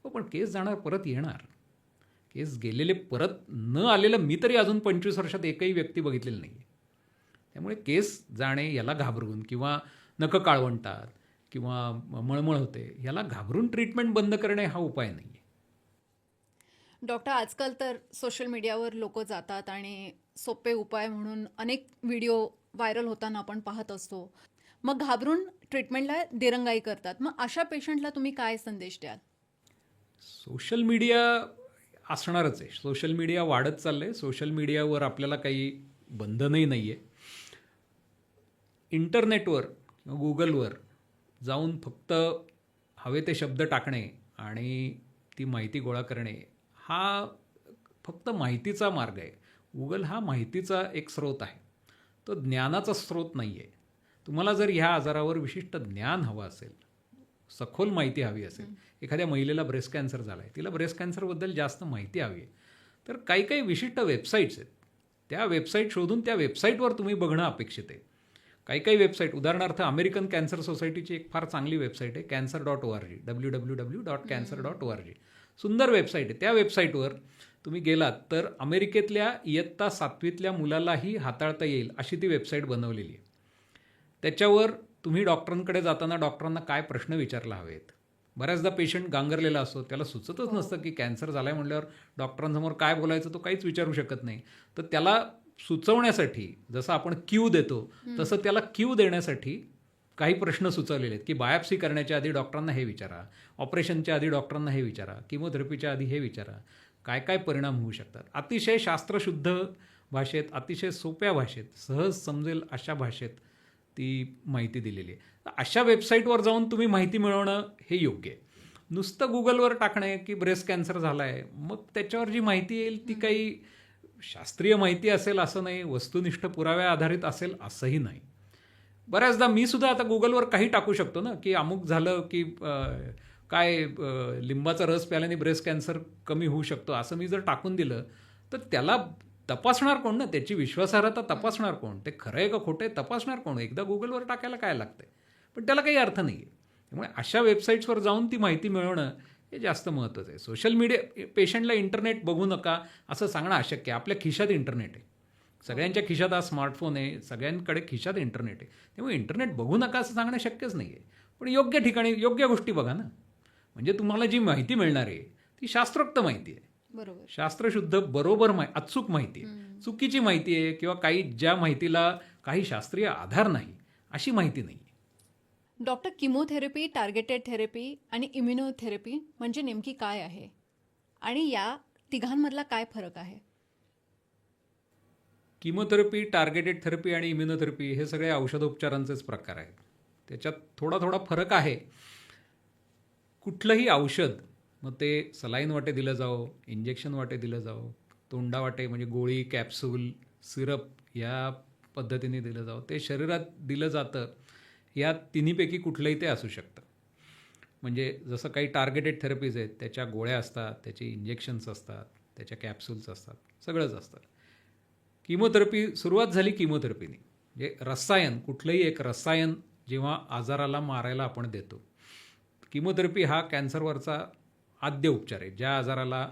S1: हो, पण केस जाणार, परत येणार. केस गेलेले परत न आलेलं मी तरी अजून 25 वर्षात एकही व्यक्ती बघितलेली नाही आहे. त्यामुळे केस जाणे याला घाबरून किंवा नखं काळवंटात किंवा मळमळ होते याला घाबरून ट्रीटमेंट बंद करणे हा उपाय नाही आहे.
S2: डॉक्टर, आजकाल तर सोशल मीडियावर लोक जातात आणि सोपे उपाय म्हणून अनेक व्हिडिओ व्हायरल होताना आपण पाहत असतो. मग घाबरून ट्रीटमेंटला दिरंगाई करतात. मग अशा पेशंटला तुम्ही काय संदेश द्याल?
S1: सोशल मीडिया असणारच आहे. सोशल मीडिया वाढत चाललं आहे. सोशल मीडियावर आपल्याला काही बंधनही नाही आहे. इंटरनेटवर किंवा गुगलवर जाऊन फक्त हवे ते शब्द टाकणे आणि ती माहिती गोळा करणे हा फक्त माहितीचा मार्ग आहे. गुगल हा माहितीचा एक स्रोत आहे. तो ज्ञानाचा स्रोत नाही आहे. तुम्हाला जर ह्या आजारावर विशिष्ट ज्ञान हवं असेल, सखोल माहिती हवी असेल, एखाद्या महिलेला ब्रेस्ट कॅन्सर झाला आहे, तिला ब्रेस्ट कॅन्सरबद्दल जास्त माहिती हवी आहे, तर काही काही विशिष्ट वेबसाईट्स आहेत. त्या वेबसाईट शोधून त्या वेबसाईटवर तुम्ही बघणं अपेक्षित आहे. काही काही वेबसाईट, उदाहरणार्थ अमेरिकन कॅन्सर सोसायटीची एक फार चांगली वेबसाईट आहे, cancer.org, www.cancer.org. सुंदर वेबसाईट आहे. त्या वेबसाईटवर तुम्ही गेलात तर अमेरिकेतल्या इयत्ता 7वीतल्या मुलालाही हाताळता येईल अशी ती वेबसाईट बनवलेली आहे. त्याच्यावर तुम्ही डॉक्टरांकडे जाताना डॉक्टरांना काय प्रश्न विचारला हवेत. बऱ्याचदा पेशंट गांगरलेला असतो, त्याला सुचतच नसतं की कॅन्सर झाला आहे म्हटल्यावर डॉक्टरांसमोर काय बोलायचं तो काहीच विचारू शकत नाही. तर त्याला सुचवण्यासाठी जसं आपण क्यू देतो तसं त्याला क्यू देण्यासाठी काही प्रश्न सुचवलेले आहेत की बायोप्सी करण्याच्या आधी डॉक्टरांना हे विचारा, ऑपरेशनच्या आधी डॉक्टरांना हे विचारा, किमोथेरपीच्या आधी हे विचारा, काय काय परिणाम होऊ शकतात. अतिशय शास्त्रशुद्ध भाषेत, अतिशय सोप्या भाषेत, सहज समजेल अशा भाषेत ती माहिती दिलेली आहे. तर अशा वेबसाईटवर जाऊन तुम्ही माहिती मिळवणं हे योग्य आहे. नुसतं गुगलवर टाकणे की ब्रेस्ट कॅन्सर झाला आहे, मग त्याच्यावर जी माहिती येईल ती काही शास्त्रीय माहिती असेल असं नाही, वस्तुनिष्ठ पुराव्या आधारित असेल असंही नाही. बऱ्याचदा मी सुद्धा आता गुगलवर काही टाकू शकतो ना की अमुक झालं की लिंबाचा रस प्याल्याने ब्रेस्ट कॅन्सर कमी होऊ शकतो असं मी जर टाकून दिलं तर त्याला तपासणार कोण ना, त्याची विश्वासार्हता तपासणार कोण, ते खरं आहे का खोटं आहे तपासणार कोण. एकदा गुगलवर टाकायला काय लागतंय, पण त्याला काही अर्थ नाही आहे. त्यामुळे अशा वेबसाईट्सवर जाऊन ती माहिती मिळवणं हे जास्त महत्त्वाचं आहे. सोशल मीडिया, पेशंटला इंटरनेट बघू नका असं सांगणं अशक्य आहे. आपल्या खिशात इंटरनेट आहे, सगळ्यांच्या खिशात हा स्मार्टफोन आहे, सगळ्यांकडे खिशात इंटरनेट आहे. त्यामुळे इंटरनेट बघू नका असं सांगणं शक्यच नाही आहे. पण योग्य ठिकाणी योग्य गोष्टी बघा ना, म्हणजे तुम्हाला जी माहिती मिळणार आहे ती शास्त्रोक्त माहिती आहे,
S2: बरोबर.
S1: शास्त्रशुद्ध बरोबर अचूक माहिती आहे. चुकीची माहिती आहे किंवा काही ज्या माहितीला काही शास्त्रीय आधार नाही अशी माहिती नाही आहे.
S2: डॉक्टर, किमोथेरपी, टार्गेटेड थेरपी आणि इम्युनोथेरपी म्हणजे नेमकी काय आहे आणि या तिघांमधला काय फरक आहे?
S1: किमोथेरपी, टार्गेटेड थेरपी आणि इम्युनोथेरपी हे सगळे औषधोपचारांचेच प्रकार आहेत. त्याच्यात थोडा थोडा फरक आहे. कुठलंही औषध, मग ते सलाईन वाटे दिलं जावं, इंजेक्शन वाटे दिलं जावं, तोंडा वाटे म्हणजे गोळी, कॅप्सूल, सिरप या पद्धतीने दिलं जावं, ते शरीरात दिलं जातं. या तिन्हीपैकी कुठलंही ते असू शकतं. म्हणजे जसं काही टार्गेटेड थेरपीज आहेत, त्याच्या गोळ्या असतात, त्याचे इंजेक्शन्स असतात, त्याच्या कॅप्सूल्स असतात, सगळंच असतं. किमोथेरपी सुरुवात झाली किमोथेरपीने, म्हणजे रसायन, कुठलंही एक रसायन जेव्हा आजाराला मारायला आपण देतो. किमोथेरपी हा कॅन्सरवरचा आद्य उपचार आहे. ज्या आजाराला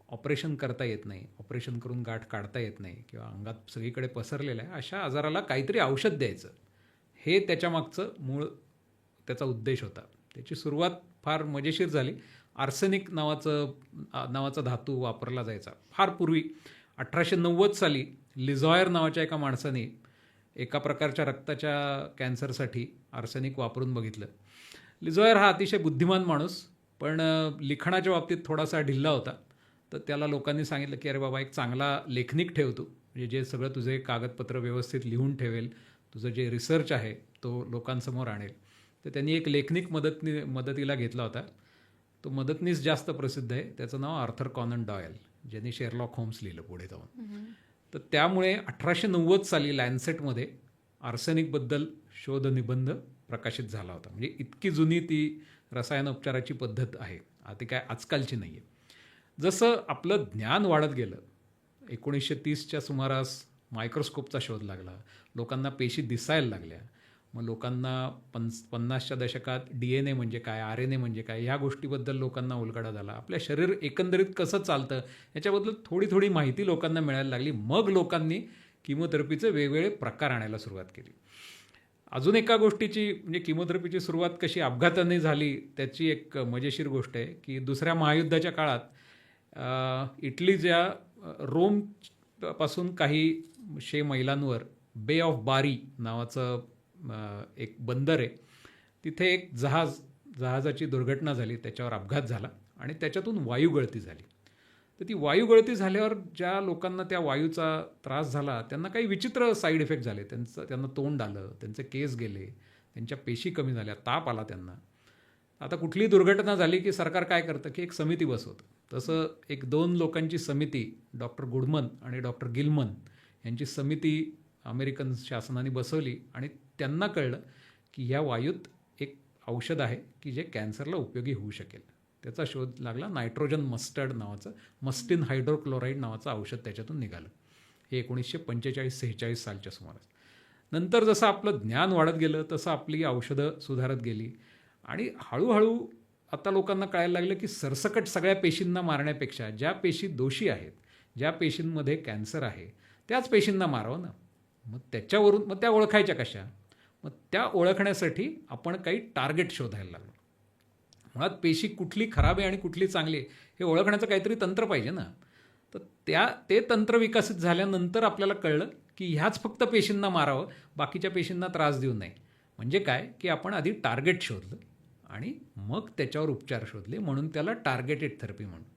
S1: ऑपरेशन करता येत नाही, ऑपरेशन करून गाठ काढता येत नाही किंवा अंगात सगळीकडे पसरलेलं आहे, अशा आजाराला काहीतरी औषध द्यायचं, हे त्याच्यामागचं मूळ त्याचा उद्देश होता. त्याची सुरुवात फार मजेशीर झाली. आर्सेनिक नावाचा धातू वापरला जायचा फार पूर्वी. 1890 साली लिझॉयर नावाच्या एका माणसाने एका प्रकारच्या रक्ताच्या कॅन्सरसाठी आर्सेनिक वापरून बघितलं. लिझॉयर हा अतिशय बुद्धिमान माणूस, पण लिखाणाच्या बाबतीत थोडासा ढिल्ला होता. तर त्याला लोकांनी सांगितलं की अरे बाबा, एक चांगला लेखनिक ठेव तू, म्हणजे जे सगळं तुझे कागदपत्र व्यवस्थित लिहून ठेवेल, तुझं जे रिसर्च आहे तो लोकांसमोर आणेल. तर त्यांनी एक लेखनिक मदतीला घेतला होता. तो मदतनीस जास्त प्रसिद्ध आहे, त्याचं नाव आर्थर कॉनन डॉयल, ज्यांनी शेरलॉक होम्स लिहिलं पुढे जाऊन. तर त्यामुळे 1890 साली लॅन्सेटमध्ये आर्सेनिकबद्दल शोधनिबंध प्रकाशित झाला होता. म्हणजे इतकी जुनी ती रसायनोपचाराची पद्धत आहे, ती काय आजकालची नाही आहे. जसं आपलं ज्ञान वाढत गेलं, 1930च्या सुमारास मायक्रोस्कोपचा शोध लागला, लोकांना पेशी दिसायला लागल्या. मग लोकांना 50च्या दशकात DNA म्हणजे काय, RNA म्हणजे काय, ह्या गोष्टीबद्दल लोकांना उलगडा झाला. आपल्या शरीर एकंदरीत कसं चालतं याच्याबद्दल थोडी थोडी माहिती लोकांना मिळायला लागली. मग लोकांनी किमोथेरपीचे वेगवेगळे प्रकार आणायला सुरुवात केली. अजून एका गोष्टीची, म्हणजे किमोथेरपीची सुरुवात कशी अपघाताने झाली त्याची एक मजेशीर गोष्ट आहे की दुसऱ्या महायुद्धाच्या काळात इटलीच्या रोमपासून काही 100 मैलांवर बे ऑफ बारी नावाचं एक बंदर आहे, तिथे एक जहाजाची दुर्घटना झाली, त्याच्यावर अपघात झाला आणि त्याच्यातून वायू गळती झाली. तर ती वायू गळती झाल्यावर ज्या लोकांना त्या वायूचा त्रास झाला त्यांना काही विचित्र साईड इफेक्ट झाले. त्यांना तोंड आलं, त्यांचे केस गेले, त्यांच्या पेशी कमी झाल्या, ताप आला त्यांना. आता कुठलीही दुर्घटना झाली की सरकार काय करतं की एक समिती बसवतं. तसं एक 2 लोकांची समिती, डॉक्टर गुडमन आणि डॉक्टर गिलमन यांची समिती अमेरिकन शासनाने बसवली आणि त्यांना कळलं की ह्या वायूत एक औषध आहे की जे कॅन्सरला उपयोगी होऊ शकेल. त्याचा शोध लागला. नायट्रोजन मस्टर्ड नावाचं, मस्टिन हायड्रोक्लोराईड नावाचं औषध त्याच्यातून निघालं. हे 1945-46 सालच्या सुमारास. नंतर जसं आपलं ज्ञान वाढत गेलं तसं आपली औषधं सुधारत गेली आणि हळूहळू आता लोकांना कळायला लागलं की सरसकट सगळ्या पेशींना मारण्यापेक्षा ज्या पेशी दोषी आहेत, ज्या पेशींमध्ये कॅन्सर आहे, त्याच पेशींना मारावं ना. मग त्या ओळखायच्या कशा? मग त्या ओळखण्यासाठी आपण काही टार्गेट शोधायला लागलो. मुळात पेशी कुठली खराब आहे आणि कुठली चांगली आहे हे ओळखण्याचं काहीतरी तंत्र पाहिजे ना. तर ते तंत्र विकसित झाल्यानंतर आपल्याला कळलं की ह्याच फक्त पेशींना मारावं, बाकीच्या पेशींना त्रास देऊ नये. म्हणजे काय की आपण आधी टार्गेट शोधलं आणि मग त्याच्यावर उपचार शोधले, म्हणून त्याला टार्गेटेड थेरपी म्हणून.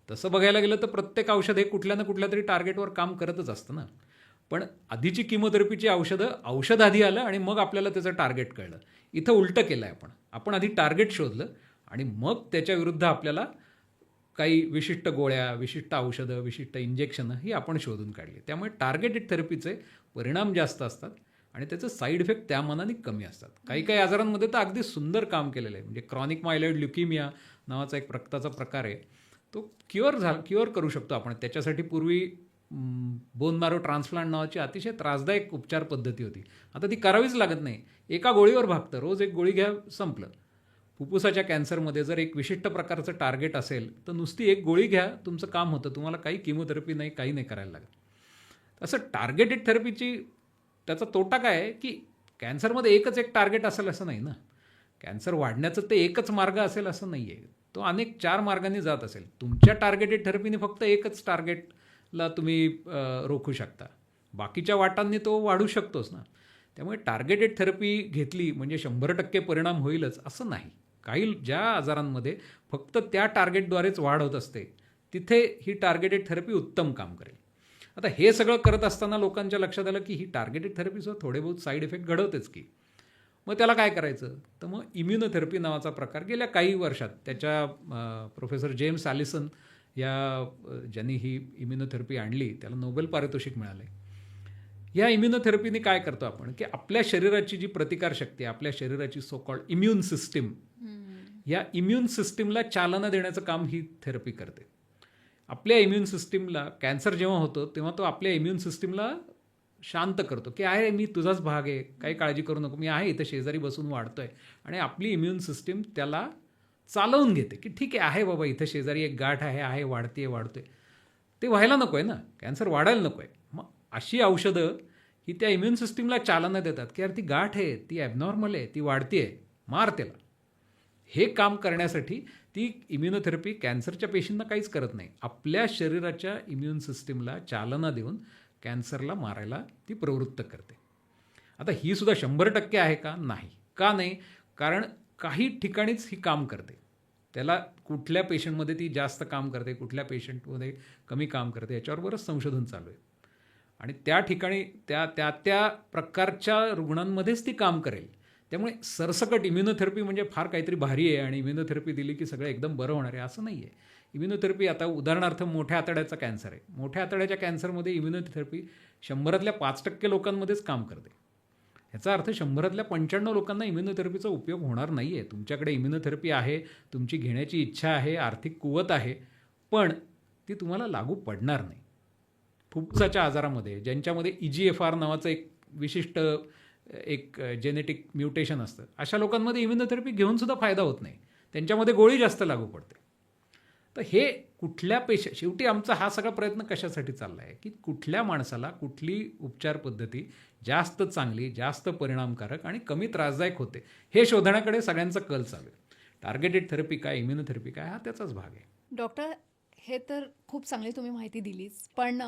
S1: तसं बघायला गेलं तर प्रत्येक औषध हे कुठल्या ना कुठल्या तरी टार्गेटवर काम करतच असतं ना. पण आधीची किमोथेरपीची औषध आधी आलं आणि मग आपल्याला त्याचं टार्गेट कळलं. इथं उलटं केलं आहे आपण आधी टार्गेट शोधलं आणि मग त्याच्या विरुद्ध आपल्याला काही विशिष्ट गोळ्या, विशिष्ट औषधं, विशिष्ट इंजेक्शनं ही आपण शोधून काढली. त्यामुळे टार्गेटेड थेरपीचे परिणाम जास्त असतात आणि त्याचं साईड इफेक्ट त्या मानाने कमी असतात. काही आजारांमध्ये तर अगदी सुंदर काम केलेलं आहे. म्हणजे क्रॉनिक मायलॉइड ल्युकेमिया नावाचा एक रक्ताचा प्रकार आहे, तो क्युअर करू शकतो आपण. त्याच्यासाठी पूर्वी बोन मॅरो ट्रान्सप्लांट नावाची अतिशय त्रासदायक उपचार पद्धती होती. आता ती करावीच लागत नाही. एका गोळीवर भागतं. रोज एक गोळी घ्या, संपलं. फुफ्फुसाच्या कॅन्सरमध्ये जर एक विशिष्ट प्रकारचं टार्गेट असेल तर नुसती एक गोळी घ्या, तुमचं काम होतं. तुम्हाला काही किमोथेरपी नाही, काही नाही करायला लागत. असं टार्गेटेड थेरपीची त्याचा तोटा काय आहे की कॅन्सरमध्ये एकच एक टार्गेट असेल असं नाही ना. कॅन्सर वाढण्याचं ते एकच मार्ग असेल असं नाही आहे. तो अनेक 4 मार्गांनी जात असेल. तुमच्या टार्गेटेड थेरपीने फक्त एकच टार्गेटला तुम्ही रोखू शकता. बाकीच्या वाटांनी तो वाढू शकतोच ना. त्यामुळे टार्गेटेड थेरपी घेतली म्हणजे 100% परिणाम होईलच असं नाही. काही ज्या आजारांमध्ये फक्त त्या टार्गेटद्वारेच वाढ होत असते तिथे ही टार्गेटेड थेरपी उत्तम काम करेल. आता हे सगळं करत असताना लोकांच्या लक्षात आलं की ही टार्गेटेड थेरपीसुद्धा थोडे बहुत साईड इफेक्ट घडवतेच की. मग त्याला काय करायचं? तर मग इम्युनोथेरपी नावाचा प्रकार गेल्या काही वर्षात त्याच्या प्रोफेसर जेम्स ॲलिसन ज्यांनी ही इम्युनोथेरपी आणली त्याला नोबेल पारितोषिक मिळालं. या इम्युनोथेरपीने काय करतो आपण की आपल्या शरीराची जी प्रतिकारशक्ती आहे, आपल्या शरीराची सो कॉल्ड इम्युन सिस्टीम, या इम्युन सिस्टीमला चालना देण्याचं काम ही थेरपी करते. आपल्या इम्युन सिस्टीमला कॅन्सर जेव्हा होतो तेव्हा तो आपल्या इम्युन सिस्टीमला शांत करतो की आहे मी तुझाच भाग आहे, काही काळजी करू नको, मी आहे इथं शेजारी बसून वाढतोय. आणि आपली इम्युन सिस्टीम त्याला चालवून घेते की ठीक आहे बाबा, इथं शेजारी एक गाठ आहे वाढतोय. ते व्हायला नको आहे ना, कॅन्सर वाढायला नको आहे. मग अशी औषधं ही त्या इम्युन सिस्टीमला चालना देतात की यार ती गाठ आहे, ती ॲबनॉर्मल आहे, ती वाढते आहे, मार त्याला. हे काम करण्यासाठी ती इम्युनोथेरपी कॅन्सरच्या पेशींना काहीच करत नाही. आपल्या शरीराच्या इम्युन सिस्टीमला चालना देऊन कॅन्सरला मारायला ती प्रवृत्त करते. आता ही सुद्धा 100% आहे का? नाही. का नाही? कारण काही ठिकाणीच ही काम करते. त्याला कुठल्या पेशंटमध्ये ती जास्त काम करते, कुठल्या पेशंटमध्ये कमी काम करते, याच्यावर बरंच संशोधन चालू आहे. आणि त्या ठिकाणी त्या प्रकारच्या रुग्णांमध्येच ती काम करेल. त्यामुळे सरसकट इम्युनोथेरपी म्हणजे फार काहीतरी भारी आहे आणि इम्युनोथेरपी दिली की सगळं एकदम बरं होणार आहे असं नाही आहे. इम्युनोथेरपी आता उदाहरणार्थ मोठ्या आतड्याचा कॅन्सर आहे. मोठ्या आतड्याच्या कॅन्सरमध्ये इम्युनोथेरपी 100तल्या 5% लोकांमध्येच काम करते. याचा अर्थ 100तल्या 95 लोकांना इम्युनोथेरपीचा उपयोग होणार नाही आहे. तुमच्याकडे इम्युनोथेरपी आहे, तुमची घेण्याची इच्छा आहे, आर्थिक कुवत आहे, पण ती तुम्हाला लागू पडणार नाही. फुफ्फुसाच्या आजारामध्ये ज्यांच्यामध्ये EGFR नावाचं एक विशिष्ट जेनेटिक म्युटेशन असतं, अशा लोकांमध्ये इम्युनोथेरपी घेऊन सुद्धा फायदा होत नाही. त्यांच्यामध्ये गोळी जास्त लागू पडते. तर हे कुठल्या शेवटी आमचा हा सगळा प्रयत्न कशासाठी चालला आहे की कुठल्या माणसाला कुठली उपचार पद्धती जास्त चांगली, जास्त परिणामकारक आणि कमी त्रासदायक होते हे शोधण्याकडे सगळ्यांचा कल चालू आहे. टार्गेटेड थेरपी काय, इम्युनोथेरपी काय, हा त्याचाच भाग आहे.
S2: डॉक्टर, हे तर खूप चांगली तुम्ही माहिती दिलीच, पण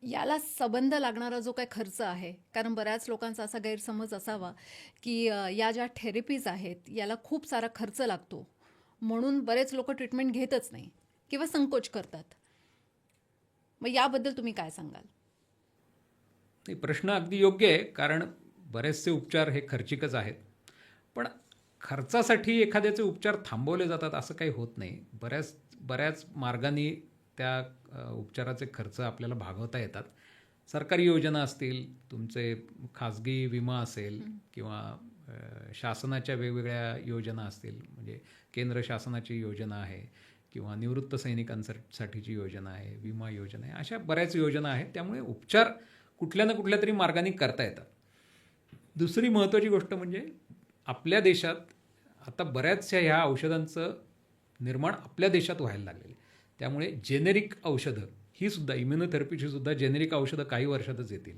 S2: याला संबंध लागणारा जो काही खर्च आहे, कारण बऱ्याच लोकांचा असा गैरसमज असावा की या ज्या थेरपीज आहेत याला खूप सारा खर्च लागतो, म्हणून बरेच लोक ट्रीटमेंट घेतच नाही किंवा संकोच करतात. मग याबद्दल तुम्ही काय सांगाल?
S1: नाही, प्रश्न अगदी योग्य आहे, कारण बरेचसे उपचार हे खर्चिकच आहेत. पण खर्चासाठी एखाद्याचे उपचार थांबवले जातात असं काही होत नाही. बऱ्याच बऱ्याच मार्गांनी त्या उपचाराचे खर्च आपल्याला भागवता येतात. सरकारी योजना असतील, तुमचे खाजगी विमा असेल किंवा शासनाच्या वेगवेगळ्या योजना असतील, म्हणजे केंद्र शासनाची योजना आहे किंवा निवृत्त सैनिकांसाठीची योजना आहे, विमा योजना आहे, अशा बऱ्याच योजना आहेत. त्यामुळे उपचार कुठल्या ना कुठल्या तरी मार्गाने करता येतात. दुसरी महत्त्वाची गोष्ट म्हणजे आपल्या देशात आता बऱ्याचशा ह्या औषधांचं निर्माण आपल्या देशात व्हायला लागलेलं आहे. त्यामुळे जेनेरिक औषधं ही सुद्धा इम्युनोथेरपीची सुद्धा जेनेरिक औषधं काही वर्षातच येतील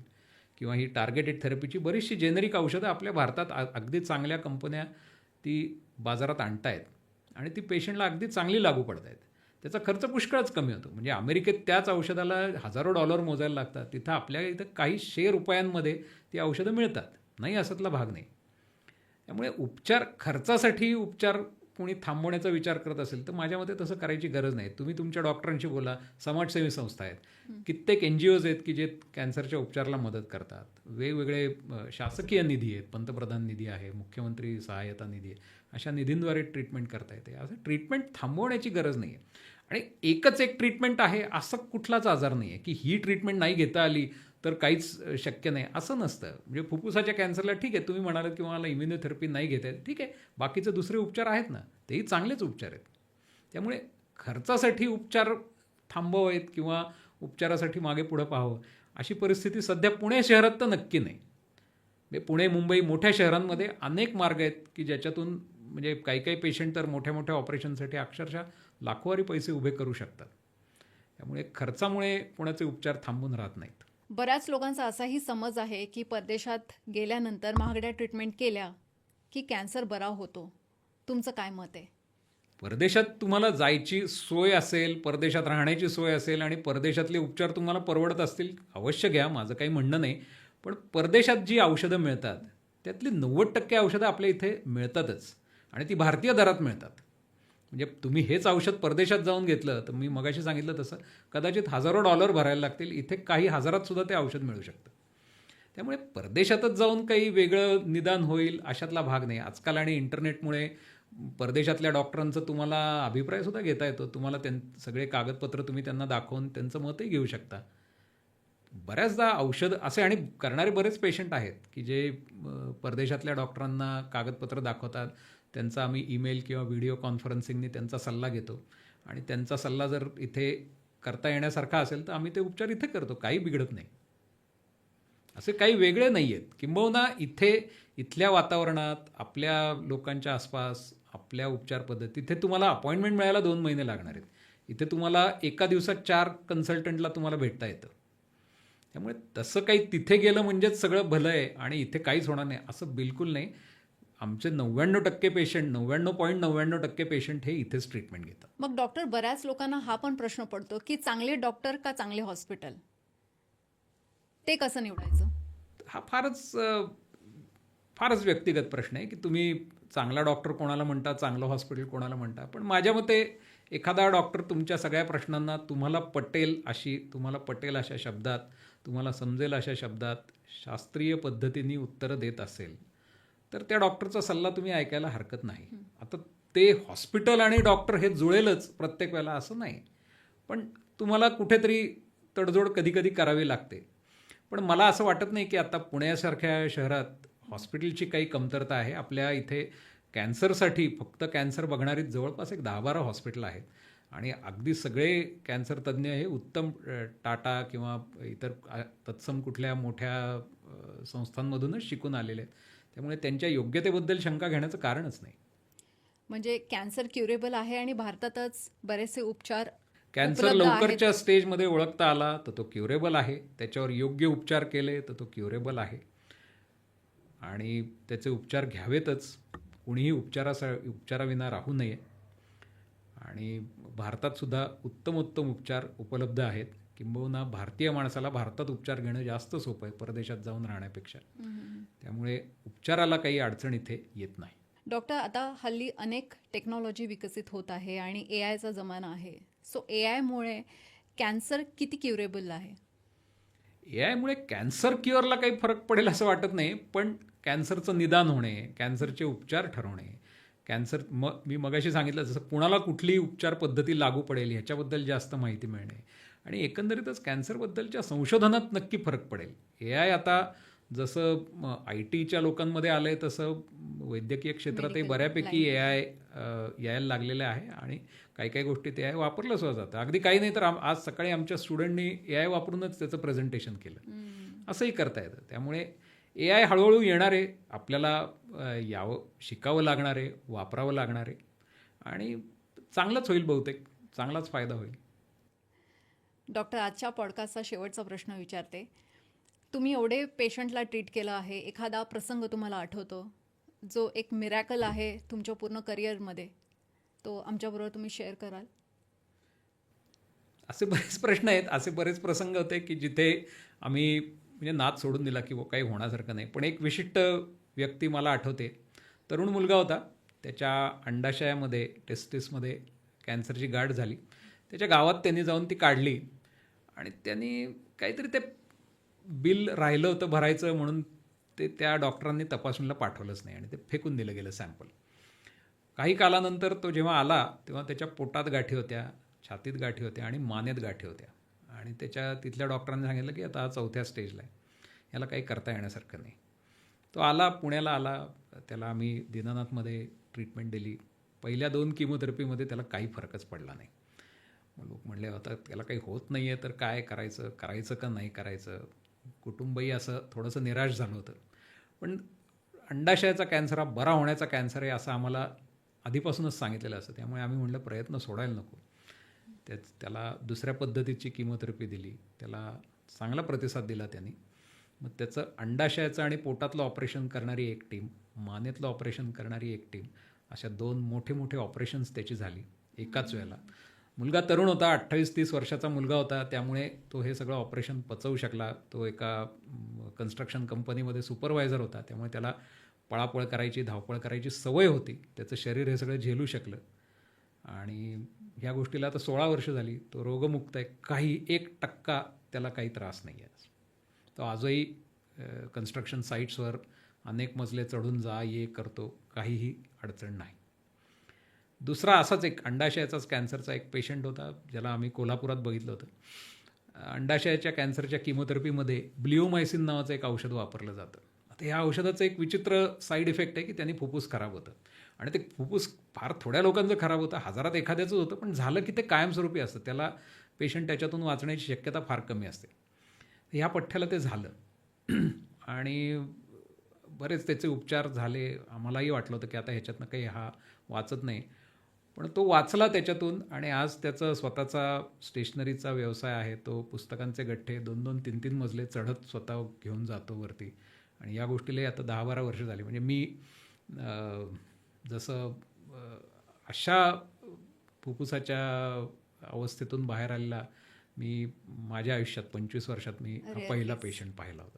S1: किंवा ही टार्गेटेड थेरपीची बरीचशी जेनेरिक औषधं आपल्या भारतात अगदी चांगल्या कंपन्या ती बाजारात आणतायत आणि ती पेशंटला अगदी चांगली लागू पडत आहेत. त्याचा खर्च पुष्कळच कमी होतो. म्हणजे अमेरिकेत त्याच औषधाला हजारो डॉलर मोजायला लागतात, तिथं आपल्या इथं काही ₹100 ती औषधं मिळतात. नाही असातला भाग नाही. त्यामुळे उपचार खर्चासाठी उपचार कोणी थांबवण्याचा विचार करत असेल तर माझ्या मते तसं करायची गरज नाही. तुम्ही तुमच्या डॉक्टरांशी बोला. समाजसेवी संस्था आहेत, कित्येक NGOज आहेत की जे कॅन्सरच्या उपचाराला मदत करतात. वेगवेगळे शासकीय निधी आहेत, पंतप्रधान निधी आहे, मुख्यमंत्री सहाय्यता निधी आहे, अशा निधींद्वारे ट्रीटमेंट करता येते. असं ट्रीटमेंट थांबवण्याची गरज नाही आहे. आणि एकच एक ट्रीटमेंट आहे असं कुठलाच आजार नाही आहे की ही ट्रीटमेंट नाही घेता आली तर काहीच शक्य नाही, असं नसतं. म्हणजे फुफ्फुसाच्या कॅन्सरला ठीक आहे, तुम्ही म्हणालात की मला इम्युनोथेरपी नाही घेता येत, ठीक आहे, बाकीचे दुसरे उपचार आहेत ना, तेही चांगलेच उपचार आहेत. त्यामुळे खर्चासाठी उपचार थांबवावेत किंवा उपचारासाठी मागे पुढं पाहावं अशी परिस्थिती सध्या पुणे शहरात तर नक्की नाही. म्हणजे पुणे, मुंबई मोठ्या शहरांमध्ये अनेक मार्ग आहेत की ज्याच्यातून म्हणजे काही काही पेशंट तर मोठ्या मोठ्या ऑपरेशनसाठी अक्षरशः लाखोवारी पैसे उभे करू शकतात. त्यामुळे खर्चामुळे कोणाचे उपचार थांबून राहत नाहीत.
S2: बऱ्याच लोकांचा असाही समज आहे की परदेशात गेल्यानंतर महागड्या ट्रीटमेंट केल्या की कॅन्सर बरा होतो. तुमचं काय मत आहे?
S1: परदेशात तुम्हाला जायची सोय असेल, परदेशात राहण्याची सोय असेल आणि परदेशातले उपचार तुम्हाला परवडत असतील, अवश्य घ्या, माझं काही म्हणणं नाही. पण परदेशात जी औषधं मिळतात त्यातली 90% औषधं आपल्या इथे मिळतातच आणि ती भारतीय दरात मिळतात. म्हणजे तुम्ही हेच औषध परदेशात जाऊन घेतलं तर मी मगाशी सांगितलं तसं कदाचित हजारो डॉलर भरायला लागतील, इथे काही हजारात सुद्धा ते औषध मिळू शकतं. त्यामुळे परदेशातच जाऊन काही वेगळं निदान होईल अशातला भाग नाही. आजकाल आणि इंटरनेटमुळे परदेशातल्या डॉक्टरांचं तुम्हाला अभिप्रायसुद्धा घेता येतो. तुम्हाला सगळे कागदपत्र तुम्ही त्यांना दाखवून त्यांचं मतही घेऊ शकता. बऱ्याचदा औषध असे आणि करणारे बरेच पेशंट आहेत की जे परदेशातल्या डॉक्टरांना कागदपत्र दाखवतात. त्यांचा आम्ही ईमेल किंवा व्हिडिओ कॉन्फरन्सिंगने त्यांचा सल्ला घेतो आणि त्यांचा सल्ला जर इथे करता येण्यासारखा असेल तर आम्ही ते उपचार इथे करतो, काही बिघडत नाही. असे काही वेगळे नाही आहेत. किंबहुना इथल्या वातावरणात आपल्या लोकांच्या आसपास आपल्या उपचार पद्धती, तिथे तुम्हाला अपॉइंटमेंट मिळायला 2 महिने लागणार आहेत. इथे तुम्हाला एका दिवसात 4 कन्सल्टंटला तुम्हाला भेटता येतं. त्यामुळे तसं काही तिथे गेलं म्हणजेच सगळं भलं आहे आणि इथे काहीच होणार नाही असं बिलकुल नाही. आमचे 99% पेशंट, 99.99% पेशंट हे इथेच ट्रीटमेंट घेतात.
S2: मग डॉक्टर, बऱ्याच लोकांना हा पण प्रश्न पडतो की चांगले डॉक्टर का चांगले हॉस्पिटल, ते कसं निवडायचं?
S1: हा फारच व्यक्तिगत प्रश्न आहे की तुम्ही चांगला डॉक्टर कोणाला म्हणता, चांगलं हॉस्पिटल कोणाला म्हणता. पण माझ्या मते एखादा डॉक्टर तुमच्या सगळ्या प्रश्नांना तुम्हाला पटेल अशा शब्दात, तुम्हाला समजेल अशा शब्दात शास्त्रीय पद्धतीने उत्तरं देत असेल तर त्या डॉक्टरचा सल्ला तुम्ही ऐकायला हरकत नाही. आता ते हॉस्पिटल आणि डॉक्टर हे जुळेलच प्रत्येक वेळेला असं नाही, पण तुम्हाला कुठेतरी तडजोड कधी कधी करावी लागते. पण मला असं वाटत नाही की आता पुण्यासारख्या शहरात हॉस्पिटलची काही कमतरता आहे. आपल्या इथे कॅन्सरसाठी फक्त कॅन्सर बघणारी जवळपास एक 10-12 हॉस्पिटल आहेत आणि अगदी सगळे कॅन्सर तज्ज्ञ हे उत्तम टाटा किंवा इतर तत्सम कुठल्या मोठ्या संस्थांमधूनच शिकून आलेले आहेत. त्यामुळे त्यांच्या योग्यतेबद्दल शंका घेण्याचं कारणच नाही.
S2: म्हणजे कॅन्सर क्युरेबल आहे आणि भारतातच बरेचसे उपचार
S1: कॅन्सर
S2: उपलब्ध आहेत.
S1: लवकरच्या स्टेजमध्ये ओळखता आला तर तो क्युरेबल आहे, त्याच्यावर योग्य उपचार केले तर तो क्युरेबल आहे आणि त्याचे उपचार घ्यावेतच. कुणीही उपचाराविना राहू नये. आणि भारतात सुद्धा उत्तम उपचार उपलब्ध आहेत किंबहुना भारतीय माणसाला भारतात उपचार घेणं जास्त सोपं आहे परदेशात जाऊन राहण्यापेक्षा. त्यामुळे उपचाराला काही अडचण इथे येत नाही.
S2: डॉक्टर, आता हल्ली अनेक टेक्नॉलॉजी विकसित होत आहे आणि AIचा जमाना आहे. सो AIमुळे कॅन्सर किती क्युरेबल आहे?
S1: AIमुळे कॅन्सर क्युअरला काही फरक पडेल असं वाटत नाही, पण कॅन्सरचं निदान होणे, कॅन्सरचे उपचार ठरवणे, मी मगाशी सांगितलं जसं कुणाला कुठली उपचार पद्धती लागू पडेल ह्याच्याबद्दल जास्त माहिती मिळणे आणि एकंदरीतच कॅन्सरबद्दलच्या संशोधनात नक्की फरक पडेल. AI आता जसं IT च्या लोकांमध्ये आलं आहे तसं वैद्यकीय क्षेत्रातही बऱ्यापैकी AI यायला लागलेलं आहे आणि काही काही गोष्टीत AI वापरलं सुद्धा जातं. अगदी काही नाही तर आज सकाळी आमच्या स्टुडंटनी AI वापरूनच त्याचं प्रेझेंटेशन केलं. असंही करता येतं. त्यामुळे AI हळूहळू येणार आहे, आपल्याला यावं शिकावं लागणार आहे, वापरावं लागणार आहे आणि चांगलंच होईल, बहुतेक चांगलाच फायदा होईल.
S2: डॉक्टर, आजच्या पॉडकास्टचा शेवटचा प्रश्न विचारते. तुम्ही एवढे पेशंटला ट्रीट केलं आहे, एखादा प्रसंग तुम्हाला आठवतो जो एक मिरॅकल आहे तुमच्या पूर्ण करिअरमध्ये, तो आमच्याबरोबर तुम्ही शेअर कराल?
S1: असे बरेच प्रश्न आहेत, असे बरेच प्रसंग होते की जिथे आम्ही म्हणजे नाद सोडून दिला की काही होण्यासारखं नाही. पण एक विशिष्ट व्यक्ती मला आठवते. तरुण मुलगा होता, त्याच्या अंडाशयामध्ये टेस्टिसमध्ये कॅन्सरची गाठ झाली. त्याच्या गावात त्यांनी जाऊन ती काढली आणि त्यांनी काहीतरी ते बिल राहिलं होतं भरायचं म्हणून ते त्या डॉक्टरांनी तपासणीला पाठवलंच नाही आणि ते फेकून दिलं गेलं सॅम्पल. काही कालानंतर तो जेव्हा आला तेव्हा त्याच्या पोटात गाठी होत्या, छातीत गाठी होत्या आणि मानेत गाठी होत्या आणि तिथल्या डॉक्टरांनी सांगितलं की आता हा 4थ्या स्टेजला आहे, याला काही करता येण्यासारखं नाही. तो आला, पुण्याला आला, त्याला आम्ही दीनानाथमध्ये ट्रीटमेंट दिली. पहिल्या 2 किमोथेरपीमध्ये त्याला काही फरकच पडला नाही. मग लोक म्हणले होता त्याला काही होत नाही आहे तर काय करायचं का नाही करायचं. कुटुंबही असं थोडंसं निराश झालं होतं. पण अंडाशयाचा कॅन्सर हा बरा होण्याचा कॅन्सर आहे असं आम्हाला आधीपासूनच सांगितलेलं असतं. त्यामुळे आम्ही म्हटलं प्रयत्न सोडायला नको. त्याला दुसऱ्या पद्धतीची किमोथेरपी दिली, त्याला चांगला प्रतिसाद दिला त्यांनी. मग त्याचं अंडाशयाचं आणि पोटातलं ऑपरेशन करणारी एक टीम, मानेतलं ऑपरेशन करणारी एक टीम, अशा 2 मोठे मोठे ऑपरेशन्स त्याची झाली एकाच वेळेला. मुलगा तरुण होता, 28-30 वर्षाचा मुलगा होता, त्यामुळे तो हे सगळं ऑपरेशन पचवू शकला. तो एका कन्स्ट्रक्शन कंपनीमध्ये सुपरवायझर होता, त्यामुळे त्याला पळापळ करायची, धावपळ करायची सवय होती. त्याचं शरीर हे सगळं झेलू शकलं आणि ह्या गोष्टीला आता 16 वर्ष झाली. तो रोगमुक्त आहे, काही 1% त्याला काही त्रास नाही आहे. तो आजही कन्स्ट्रक्शन साईट्सवर अनेक मजले चढून जा ये करतो, काहीही अडचण नाही. दुसरा असाच एक अंडाशयाचाच कॅन्सरचा एक पेशंट होता, ज्याला आम्ही कोल्हापुरात बघितलं होतं. अंडाशयाच्या कॅन्सरच्या किमोथेरपीमध्ये ब्लिओमायसिन नावाचं एक औषध वापरलं जातं. आता ह्या औषधाचं एक विचित्र साईड इफेक्ट आहे की त्यांनी फुफ्फुस खराब होतं आणि ते फुफ्फुस फार थोड्या लोकांचं खराब होतं, हजारात एखाद्याचं होतं, पण झालं की ते कायमस्वरूपी असतं. त्याला पेशंट त्याच्यातून वाचण्याची शक्यता फार कमी असते. ह्या पठ्ठ्याला ते झालं आणि बरेच त्याचे उपचार झाले. आम्हालाही वाटलं होतं की आता ह्याच्यातनं काही हा वाचत नाही, पण तो वाचला त्याच्यातून आणि आज त्याचा स्वतःचा स्टेशनरीचा व्यवसाय आहे. तो पुस्तकांचे गठ्ठे 2-2, 3-3 मजले चढत स्वतः घेऊन जातो वरती आणि या गोष्टीला आता 10-12 वर्ष झाली. म्हणजे मी जसं अशा फुफ्फुसाच्या अवस्थेतून बाहेर आलेला मी माझ्या आयुष्यात 25 वर्षात मी हा पहिला पेशंट पाहिला होता,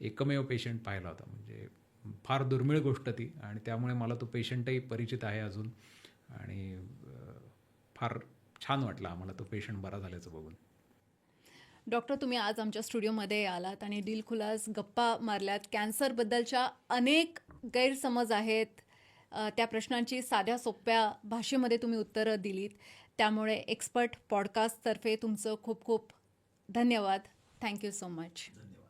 S1: एकमेव पेशंट पाहिला होता. म्हणजे फार दुर्मिळ गोष्ट ती आणि त्यामुळे मला तो पेशंटही परिचित आहे अजून आणि फार छान वाटलं आम्हाला तो पेशंट बरा झाल्याचं बघून.
S2: डॉक्टर, तुम्ही आज आमच्या स्टुडिओमध्ये आलात आणि दिलखुलास गप्पा मारल्यात. कॅन्सरबद्दलच्या अनेक गैरसमज आहेत, त्या प्रश्नांची साध्या सोप्या भाषेमध्ये तुम्ही उत्तरं दिलीत. त्यामुळे एक्सपर्ट पॉडकास्टतर्फे तुमचं खूप खूप धन्यवाद. Thank you so much.
S1: धन्यवाद.